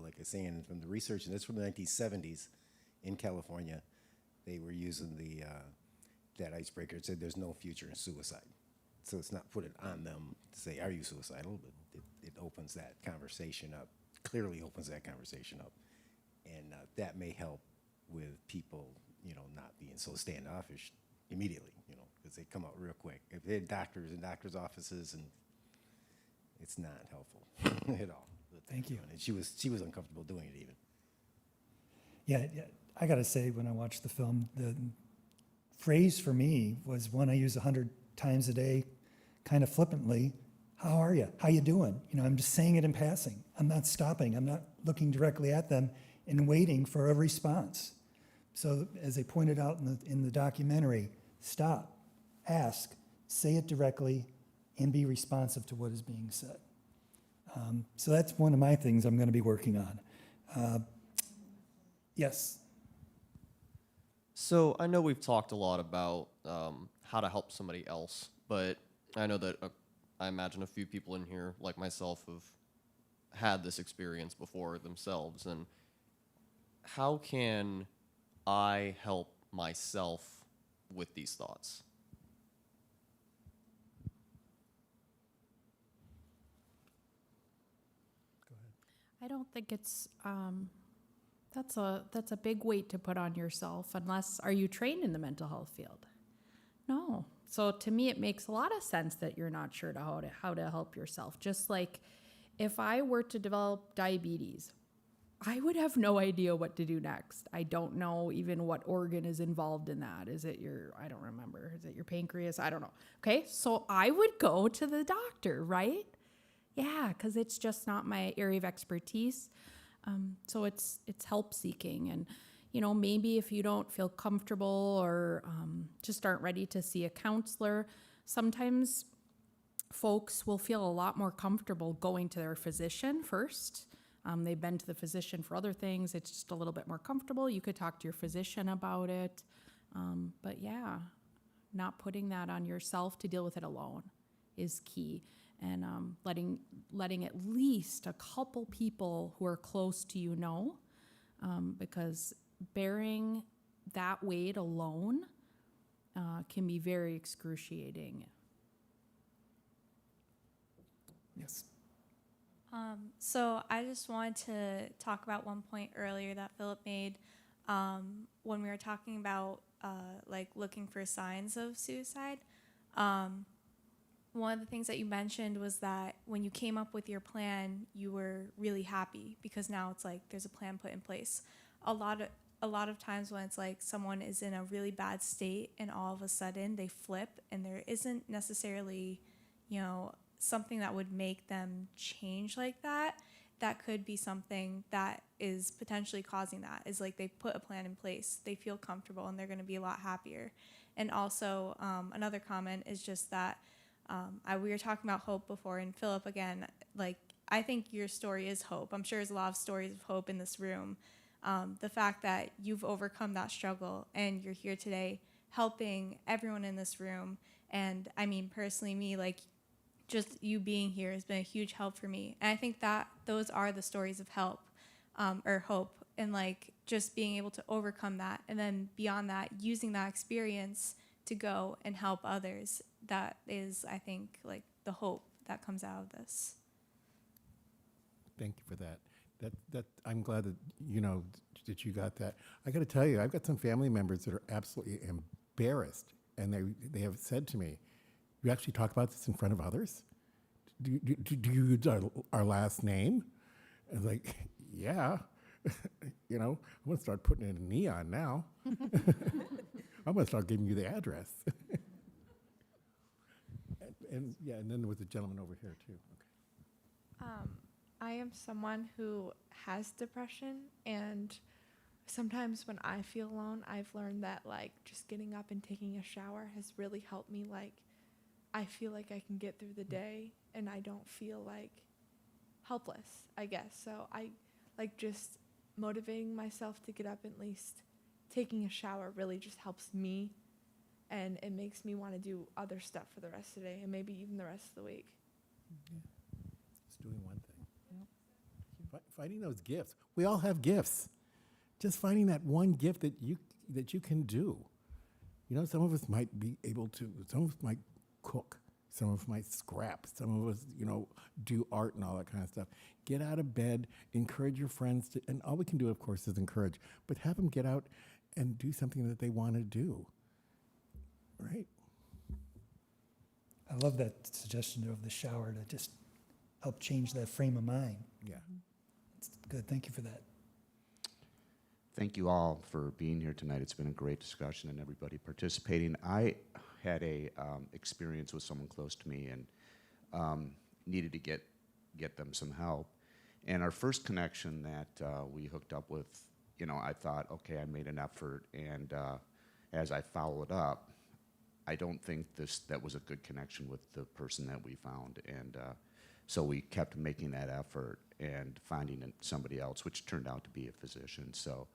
like I was saying, from the research, and that's from the 1970s in California, they were using that icebreaker. It said there's no future in suicide. So it's not put it on them to say, are you suicidal? But it opens that conversation up, clearly opens that conversation up. And that may help with people, not being so standoffish immediately, because they come out real quick. If they're doctors in doctors' offices, and it's not helpful at all. Thank you. And she was uncomfortable doing it even. Yeah, I got to say, when I watched the film, the phrase for me was one I use 100 times a day, kind of flippantly. How are you? How you doing? You know, I'm just saying it in passing. I'm not stopping. I'm not looking directly at them and waiting for a response. So as they pointed out in the documentary, stop, ask, say it directly, and be responsive to what is being said. So that's one of my things I'm going to be working on. Yes. So I know we've talked a lot about how to help somebody else, but I know that I imagine a few people in here, like myself, have had this experience before themselves. And how can I help myself with these thoughts? I don't think it's that's a big weight to put on yourself unless, are you trained in the mental health field? No. So to me, it makes a lot of sense that you're not sure how to help yourself. Just like if I were to develop diabetes, I would have no idea what to do next. I don't know even what organ is involved in that. Is it I don't remember. Is it your pancreas? I don't know. Okay, so I would go to the doctor, right? Yeah, because it's just not my area of expertise. So it's help seeking. And, you know, maybe if you don't feel comfortable or just aren't ready to see a counselor, sometimes folks will feel a lot more comfortable going to their physician first. They've been to the physician for other things. It's just a little bit more comfortable. You could talk to your physician about it. But yeah, not putting that on yourself to deal with it alone is key. And letting at least a couple people who are close to you know, because bearing that weight alone can be very excruciating. Yes. So I just wanted to talk about one point earlier that Philip made when we were talking about like looking for signs of suicide. One of the things that you mentioned was that when you came up with your plan, you were really happy because now it's like there's a plan put in place. A lot of times when it's like someone is in a really bad state and all of a sudden they flip and there isn't necessarily, you know, something that would make them change like that. That could be something that is potentially causing that. Is like they've put a plan in place, they feel comfortable, and they're going to be a lot happier. And also another comment is just that we were talking about hope before, and Philip, again, like, I think your story is hope. I'm sure there's a lot of stories of hope in this room. The fact that you've overcome that struggle and you're here today helping everyone in this room. And I mean, personally, me, like, just you being here has been a huge help for me. And I think that those are the stories of help or hope, and like just being able to overcome that. And then beyond that, using that experience to go and help others. That is, I think, like the hope that comes out of this. Thank you for that. That I'm glad that that you got that. I got to tell you, I've got some family members that are absolutely embarrassed, and they have said to me, "You actually talk about this in front of others? Do you use our last name?" I was like, "Yeah." I'm going to start putting it in neon now. I'm going to start giving you the address. And then there was a gentleman over here too. Okay. I am someone who has depression, and sometimes when I feel alone, I've learned that like just getting up and taking a shower has really helped me. Like, I feel like I can get through the day and I don't feel like helpless, I guess. So I like just motivating myself to get up, at least taking a shower really just helps me, and it makes me want to do other stuff for the rest of the day and maybe even the rest of the week. Just doing one thing. Finding those gifts. We all have gifts. Just finding that one gift that you can do. Some of us might be able to, some of us might cook, some of us might scrap, some of us, do art and all that kind of stuff. Get out of bed, encourage your friends to, and all we can do, of course, is encourage, but have them get out and do something that they want to do. Right? I love that suggestion of the shower to just help change that frame of mind. Yeah. It's good. Thank you for that. Thank you all for being here tonight. It's been a great discussion and everybody participating. I had a experience with someone close to me and needed to get them some help. And our first connection that we hooked up with, you know, I thought, okay, I made an effort, and as I followed up, I don't think that was a good connection with the person that we found, and so we kept making that effort and finding somebody else, which turned out to be a physician. So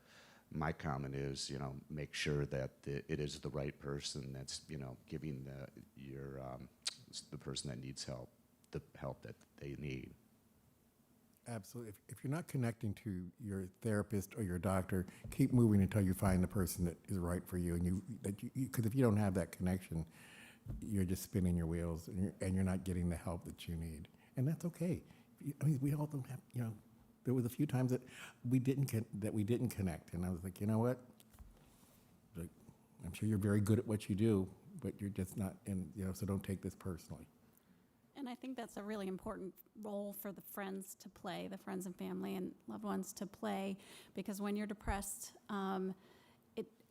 my comment is, you know, make sure that it is the right person that's, you know, giving the person that needs help the help that they need. Absolutely. If you're not connecting to your therapist or your doctor, keep moving until you find the person that is right for you. And because if you don't have that connection, you're just spinning your wheels, and you're not getting the help that you need. And that's okay. I mean, we all don't have, you know, there was a few times that we didn't connect, and I was like, you know what? Like, I'm sure you're very good at what you do, but you're just not, and you know, so don't take this personally. And I think that's a really important role for the friends to play, the friends and family and loved ones to play, because when you're depressed,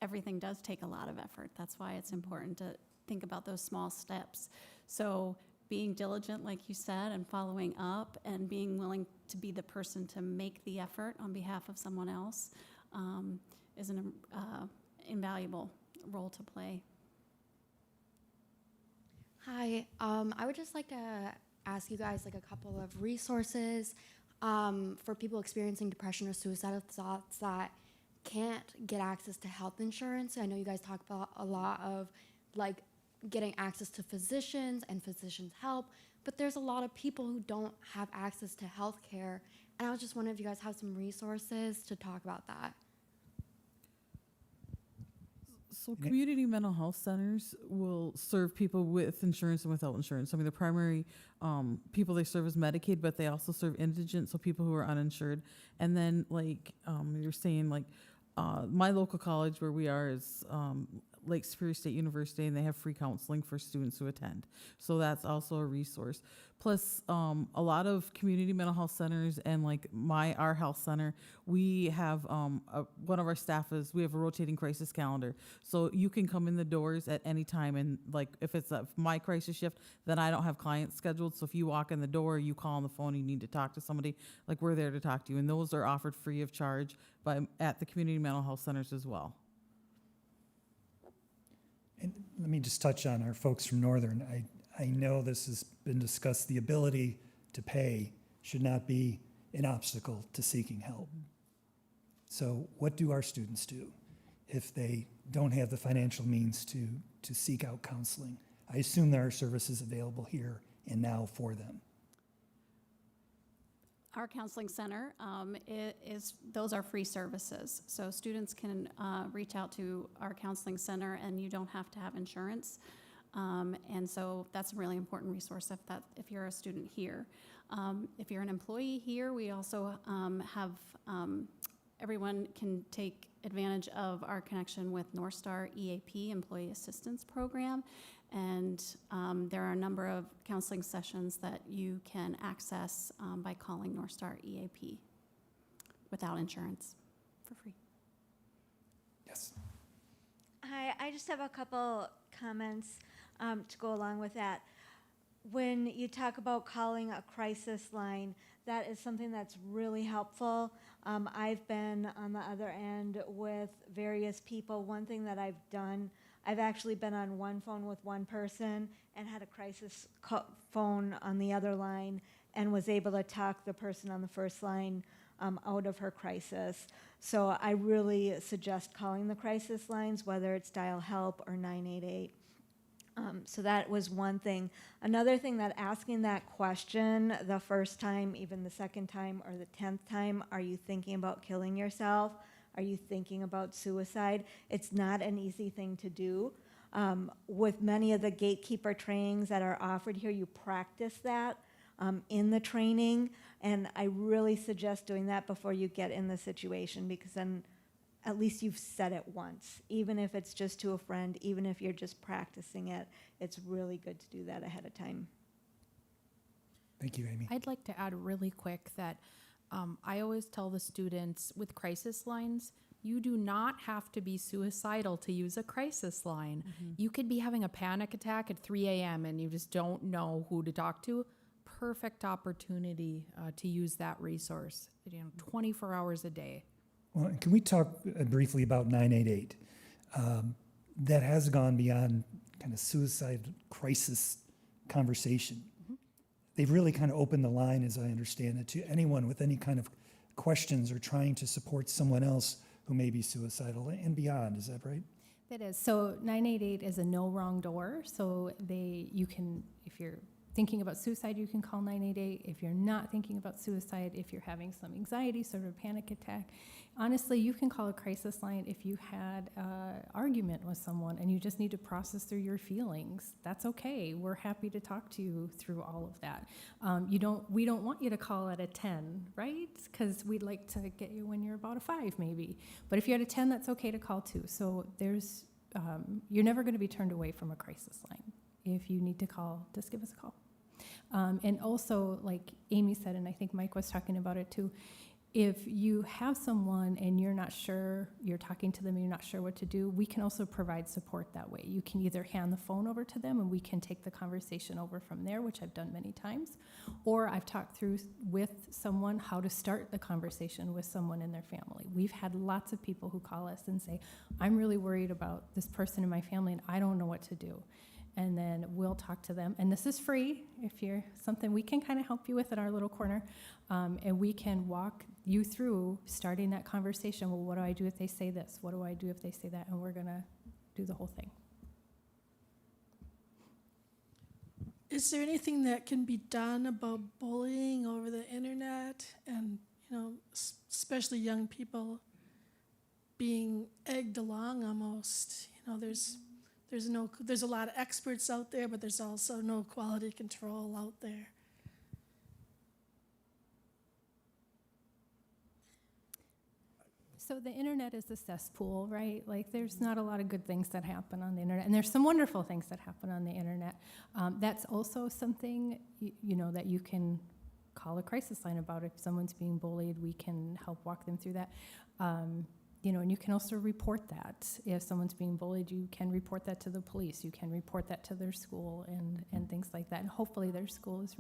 everything does take a lot of effort. That's why it's important to think about those small steps. So being diligent, like you said, and following up and being willing to be the person to make the effort on behalf of someone else is an invaluable role to play. Hi, I would just like to ask you guys like a couple of resources for people experiencing depression or suicidal thoughts that can't get access to health insurance. I know you guys talk about a lot of like getting access to physicians and physicians' help, but there's a lot of people who don't have access to health care. And I was just wondering if you guys have some resources to talk about that. So community mental health centers will serve people with insurance and without insurance. I mean, the primary people they serve is Medicaid, but they also serve indigent, so people who are uninsured. And then, like you're saying, like my local college where we are is Lake Superior State University, and they have free counseling for students who attend. So that's also a resource. Plus, a lot of community mental health centers and like our health center, we have one of our staff we have a rotating crisis calendar. So you can come in the doors at any time, and like if it's my crisis shift, then I don't have clients scheduled. So if you walk in the door, you call on the phone, you need to talk to somebody, like we're there to talk to you. And those are offered free of charge at the community mental health centers as well. And let me just touch on our folks from Northern. I know this has been discussed. The ability to pay should not be an obstacle to seeking help. So what do our students do if they don't have the financial means to seek out counseling? I assume there are services available here and now for them. Our counseling center those are free services. So students can reach out to our counseling center, and you don't have to have insurance. And so that's a really important resource if you're a student here. If you're an employee here, we also have everyone can take advantage of our connection with North Star EAP, Employee Assistance Program. And there are a number of counseling sessions that you can access by calling North Star EAP without insurance for free. Yes. Hi, I just have a couple comments to go along with that. When you talk about calling a crisis line, that is something that's really helpful. I've been on the other end with various people. One thing that I've done, I've actually been on one phone with one person and had a crisis phone on the other line and was able to talk the person on the first line out of her crisis. So I really suggest calling the crisis lines, whether it's dial help or 988. So that was one thing. Another thing, that asking that question the first time, even the second time or the 10th time, are you thinking about killing yourself? Are you thinking about suicide? It's not an easy thing to do. With many of the gatekeeper trainings that are offered here, you practice that in the training, and I really suggest doing that before you get in the situation, because then at least you've said it once. Even if it's just to a friend, even if you're just practicing it, it's really good to do that ahead of time. Thank you, Amy. I'd like to add really quick that I always tell the students with crisis lines, You do not have to be suicidal to use a crisis line. You could be having a panic attack at 3 a.m. and you just don't know who to talk to. Perfect opportunity to use that resource, 24 hours a day. Well, can we talk briefly about 988? That has gone beyond kind of suicide crisis conversation. They've really kind of opened the line, as I understand it, to anyone with any kind of questions or trying to support someone else who may be suicidal and beyond. Is that right? That is. So 988 is a no wrong door. So you can, if you're thinking about suicide, you can call 988. If you're not thinking about suicide, if you're having some anxiety, sort of a panic attack, honestly, you can call a crisis line if you had an argument with someone and you just need to process through your feelings. That's okay. We're happy to talk to you through all of that. We don't want you to call at a 10, right? Because we'd like to get you when you're about a 5, maybe. But if you're at a 10, that's okay to call too. So you're never going to be turned away from a crisis line. If you need to call, just give us a call. And also, like Amy said, and I think Mike was talking about it too, if you have someone and you're not sure, you're talking to them and you're not sure what to do, we can also provide support that way. You can either hand the phone over to them and we can take the conversation over from there, which I've done many times, or I've talked through with someone how to start the conversation with someone in their family. We've had lots of people who call us and say, I'm really worried about this person in my family and I don't know what to do. And then we'll talk to them. And this is free. If you're something we can kind of help you with in our little corner. And we can walk you through starting that conversation. Well, what do I do if they say this? What do I do if they say that? And we're going to do the whole thing. Is there anything that can be done about bullying over the internet and, especially young people being egged along almost? There's a lot of experts out there, but there's also no quality control out there. So the internet is a cesspool, right? Like there's not a lot of good things that happen on the internet, and there's some wonderful things that happen on the internet. That's also something that you can call a crisis line about. If someone's being bullied, we can help walk them through that. And you can also report that. If someone's being bullied, you can report that to the police. You can report that to their school and things like that. And hopefully their school is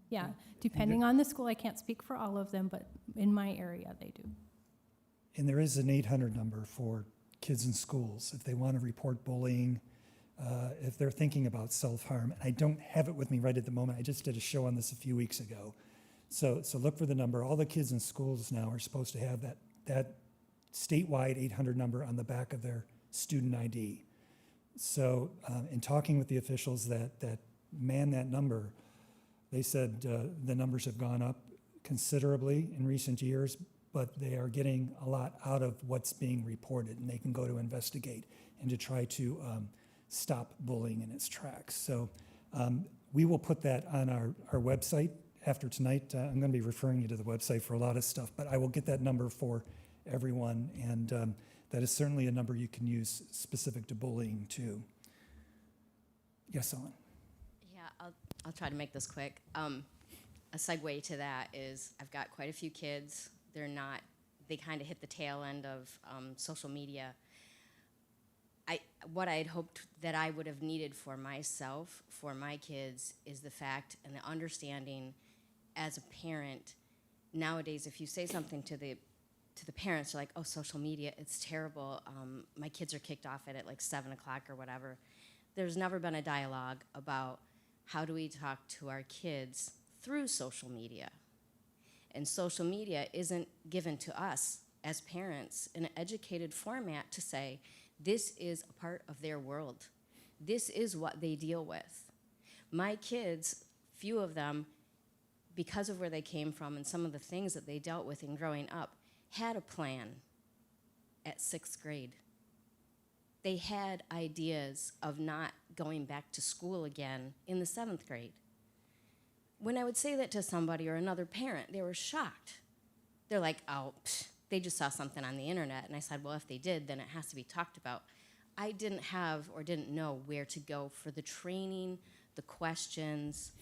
Yeah, depending on the school. I can't speak for all of them, but in my area, they do. And there is an 800 number for kids in schools if they want to report bullying, if they're thinking about self-harm. And I don't have it with me right at the moment. I just did a show on this a few weeks ago. So look for the number. All the kids in schools now are supposed to have that statewide 800 number on the back of their student ID. So in talking with the officials that man that number, they said the numbers have gone up considerably in recent years, but they are getting a lot out of what's being reported, and they can go to investigate and to try to stop bullying in its tracks. So we will put that on our website after tonight. I'm going to be referring you to the website for a lot of stuff, but I will get that number for everyone, and that is certainly a number you can use specific to bullying too. Yes, Ellen? Yeah, I'll try to make this quick. A segue to that is I've got quite a few kids. They kind of hit the tail end of social media. What I had hoped that I would have needed for myself, for my kids, is the fact and the understanding as a parent. Nowadays, if you say something to the parents, they're like, oh, social media, it's terrible. My kids are kicked off at like 7 o'clock or whatever. There's never been a dialogue about how do we talk to our kids through social media. And social media isn't given to us as parents in an educated format to say, this is a part of their world. This is what they deal with. My kids, few of them, because of where they came from and some of the things that they dealt with in growing up, had a plan at 6th grade. They had ideas of not going back to school again in the 7th grade. When I would say that to somebody or another parent, they were shocked. They're like, oh, they just saw something on the internet. And I said, well, if they did, then it has to be talked about. I didn't have or didn't know where to go for the training, the questions.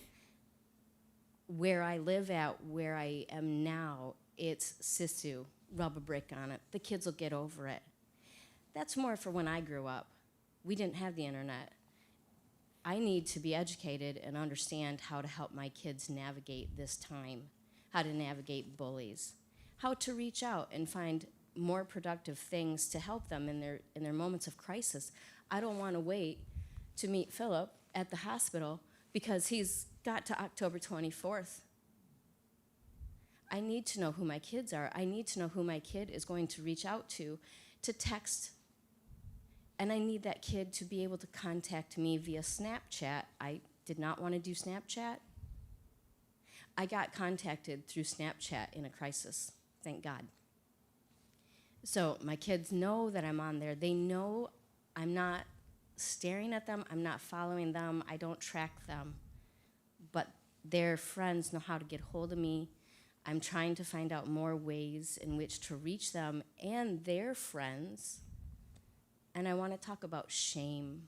Where I live at, where I am now, it's sisu, rub a brick on it. The kids will get over it. That's more for when I grew up. We didn't have the internet. I need to be educated and understand how to help my kids navigate this time, how to navigate bullies, how to reach out and find more productive things to help them in their moments of crisis. I don't want to wait to meet Philip at the hospital because he's got to October 24th. I need to know who my kids are. I need to know who my kid is going to reach out to text. And I need that kid to be able to contact me via Snapchat. I did not want to do Snapchat. I got contacted through Snapchat in a crisis, thank God. So my kids know that I'm on there. They know I'm not staring at them. I'm not following them. I don't track them. But their friends know how to get hold of me. I'm trying to find out more ways in which to reach them and their friends. And I want to talk about shame.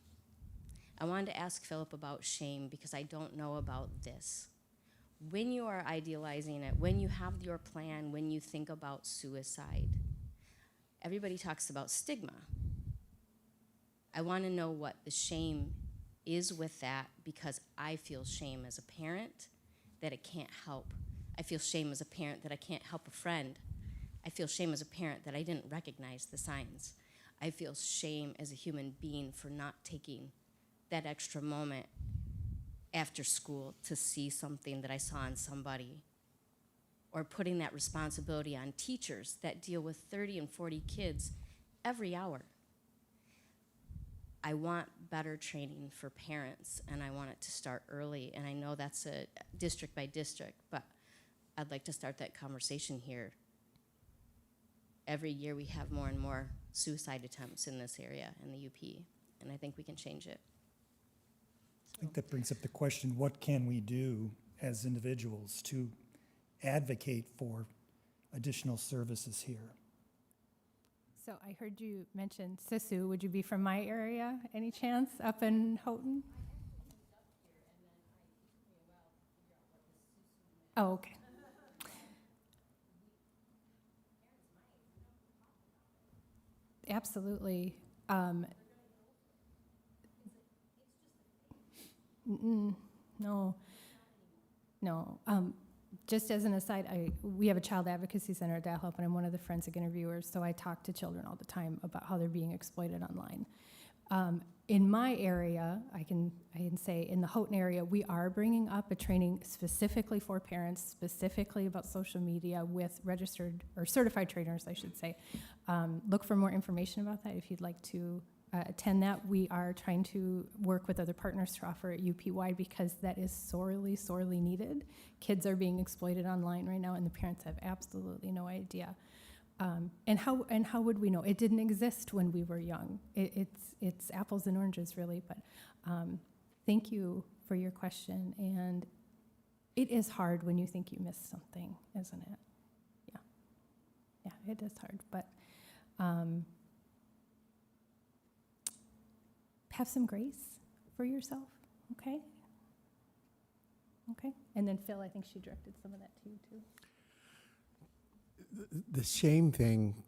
I wanted to ask Philip about shame because I don't know about this. When you are idealizing it, when you have your plan, when you think about suicide, everybody talks about stigma. I want to know what the shame is with that because I feel shame as a parent that I can't help. I feel shame as a parent that I can't help a friend. I feel shame as a parent that I didn't recognize the signs. I feel shame as a human being for not taking that extra moment after school to see something that I saw in somebody, or putting that responsibility on teachers that deal with 30 and 40 kids every hour. I want better training for parents, and I want it to start early, and I know that's a district by district, but I'd like to start that conversation here. Every year we have more and more suicide attempts in this area, in the UP, and I think we can change it. I think that brings up the question, what can we do as individuals to advocate for additional services here? So I heard you mention Sisu. Would you be from my area, any chance, up in Houghton? Oh, okay. Absolutely. No. Just as an aside, we have a child advocacy center at Dalhoup, and I'm one of the forensic interviewers, so I talk to children all the time about how they're being exploited online. In my area, I can say in the Houghton area, we are bringing up a training specifically for parents, specifically about social media with registered or certified trainers, I should say. Look for more information about that if you'd like to attend that. We are trying to work with other partners to offer it UP-wide because that is sorely, sorely needed. Kids are being exploited online right now, and the parents have absolutely no idea. And how would we know? It didn't exist when we were young. It's apples and oranges, really. But thank you for your question. And it is hard when you think you missed something, isn't it? Yeah, it is hard. But have some grace for yourself, okay? Okay. And then Phil, I think she directed some of that to you too. The shame thing,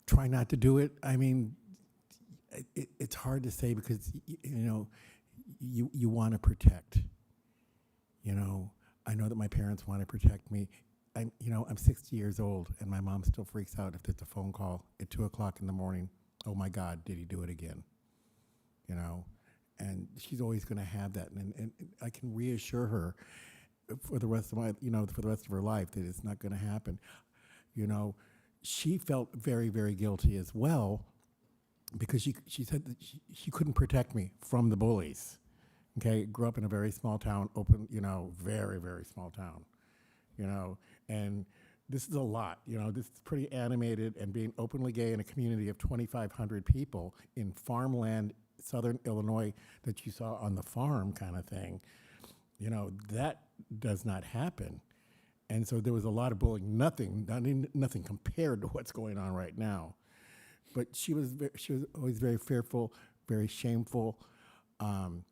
try not to do it. I mean, it's hard to say because, you want to protect. I know that my parents want to protect me. I'm 60 years old, and my mom still freaks out if there's a phone call at 2 o'clock in the morning. Oh my God, did he do it again? And she's always going to have that. And I can reassure her for the rest of for the rest of her life that it's not going to happen. She felt very, very guilty as well because she said that she couldn't protect me from the bullies. Okay, grew up in a very small town, very, very small town, and this is a lot, this is pretty animated, and being openly gay in a community of 2,500 people in farmland, southern Illinois, that you saw on the farm kind of thing, that does not happen. And so there was a lot of bullying, nothing compared to what's going on right now. But she was always very fearful, very shameful. And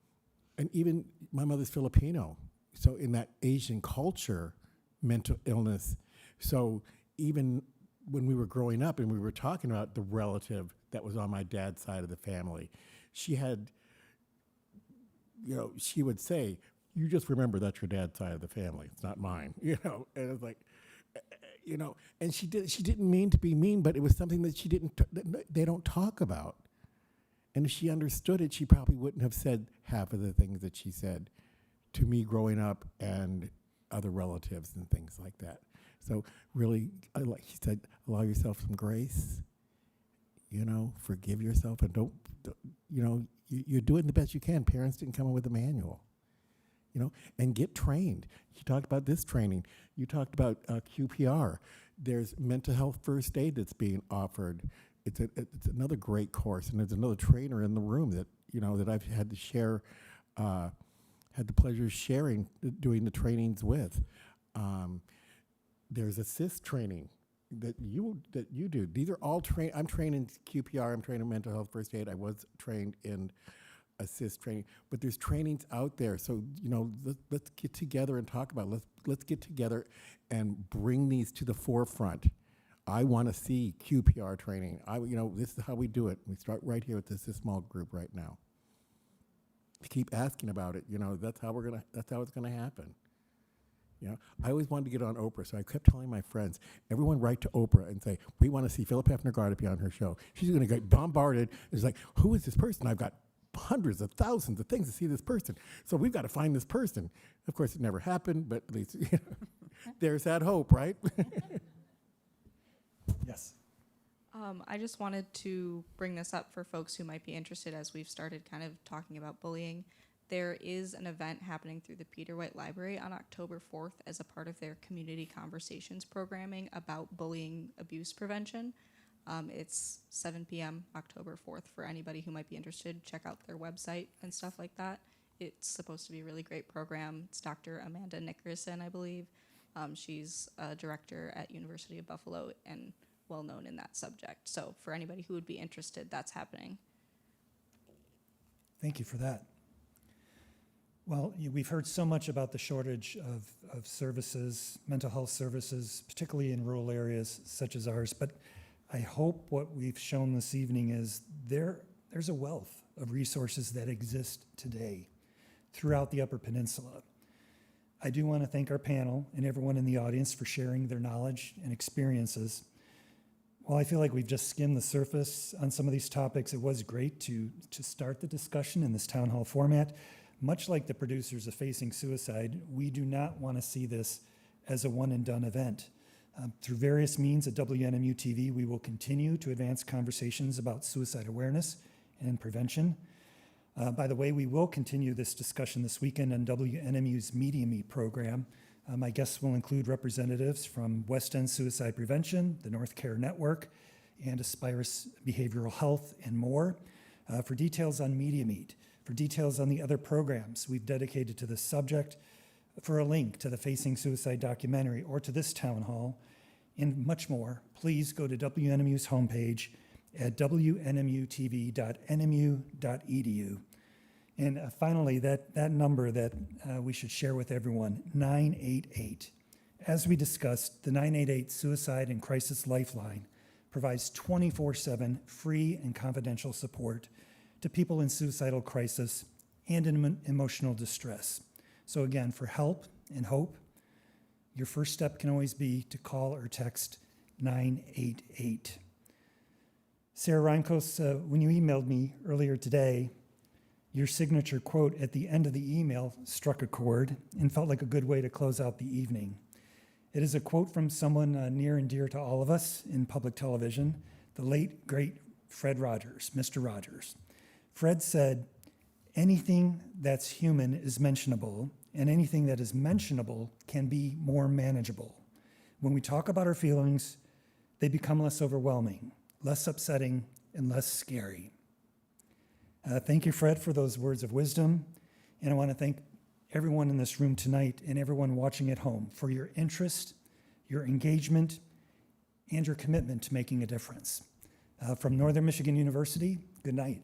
even my mother's Filipino. So in that Asian culture, mental illness. So even when we were growing up and we were talking about the relative that was on my dad's side of the family, she had, she would say, "You just remember that's your dad's side of the family. It's not mine." And it's like, and she didn't mean to be mean, but it was something that they don't talk about. And if she understood it, she probably wouldn't have said half of the things that she said to me growing up and other relatives and things like that. So really, like she said, allow yourself some grace, forgive yourself, and don't you're doing the best you can. Parents didn't come up with a manual, and get trained. You talked about this training. You talked about QPR. There's mental health first aid that's being offered. It's another great course, and there's another trainer in the room that that I've had to share, had the pleasure of sharing, doing the trainings with. There's ASIST training that you do. These are all trained. I'm trained in QPR. I'm trained in mental health first aid. I was trained in ASIST training, but there's trainings out there. So let's get together and talk about it. Let's get together and bring these to the forefront. I want to see QPR training. This is how we do it. We start right here with this small group right now. Keep asking about it. That's how it's gonna happen. I always wanted to get on Oprah, so I kept telling my friends, everyone write to Oprah and say, we want to see Philip Hefner Gardapi on her show. She's going to get bombarded. It's like, who is this person? I've got hundreds of thousands of things to see this person. So we've got to find this person. Of course, it never happened, but at least there's that hope, right? Yes. I just wanted to bring this up for folks who might be interested as we've started kind of talking about bullying. There is an event happening through the Peter White Library on October 4th as a part of their community conversations programming about bullying abuse prevention. It's 7 p.m. October 4th for anybody who might be interested. Check out their website and stuff like that. It's supposed to be a really great program. It's Dr. Amanda Nickerson, I believe. She's a director at University of Buffalo and well known in that subject. So for anybody who would be interested, that's happening. Thank you for that. Well, we've heard so much about the shortage of services, mental health services, particularly in rural areas such as ours. But I hope what we've shown this evening is there's a wealth of resources that exist today throughout the Upper Peninsula. I do want to thank our panel and everyone in the audience for sharing their knowledge and experiences. While I feel like we've just skimmed the surface on some of these topics, it was great to start the discussion in this town hall format. Much like the producers of Facing Suicide, we do not want to see this as a one-and-done event. Through various means at WNMU-TV, we will continue to advance conversations about suicide awareness and prevention. By the way, we will continue this discussion this weekend on WNMU's Media Meet program. My guests will include representatives from West End Suicide Prevention, the North Care Network, and Aspirus Behavioral Health, and more. For details on Media Meet, for details on the other programs we've dedicated to this subject, for a link to the Facing Suicide documentary or to this town hall, and much more, please go to WNMU's homepage at WNMU-TV.nmu.edu. And finally, that number that we should share with everyone, 988. As we discussed, the 988 Suicide and Crisis Lifeline provides 24/7 free and confidential support to people in suicidal crisis and in emotional distress. So again, for help and hope, your first step can always be to call or text 988. Sarah Reinkos, when you emailed me earlier today, your signature quote at the end of the email struck a chord and felt like a good way to close out the evening. It is a quote from someone near and dear to all of us in public television, the late, great Fred Rogers, Mr. Rogers. Fred said, anything that's human is mentionable, and anything that is mentionable can be more manageable. When we talk about our feelings, they become less overwhelming, less upsetting, and less scary. Thank you, Fred, for those words of wisdom, and I want to thank everyone in this room tonight and everyone watching at home for your interest, your engagement, and your commitment to making a difference. From Northern Michigan University, good night.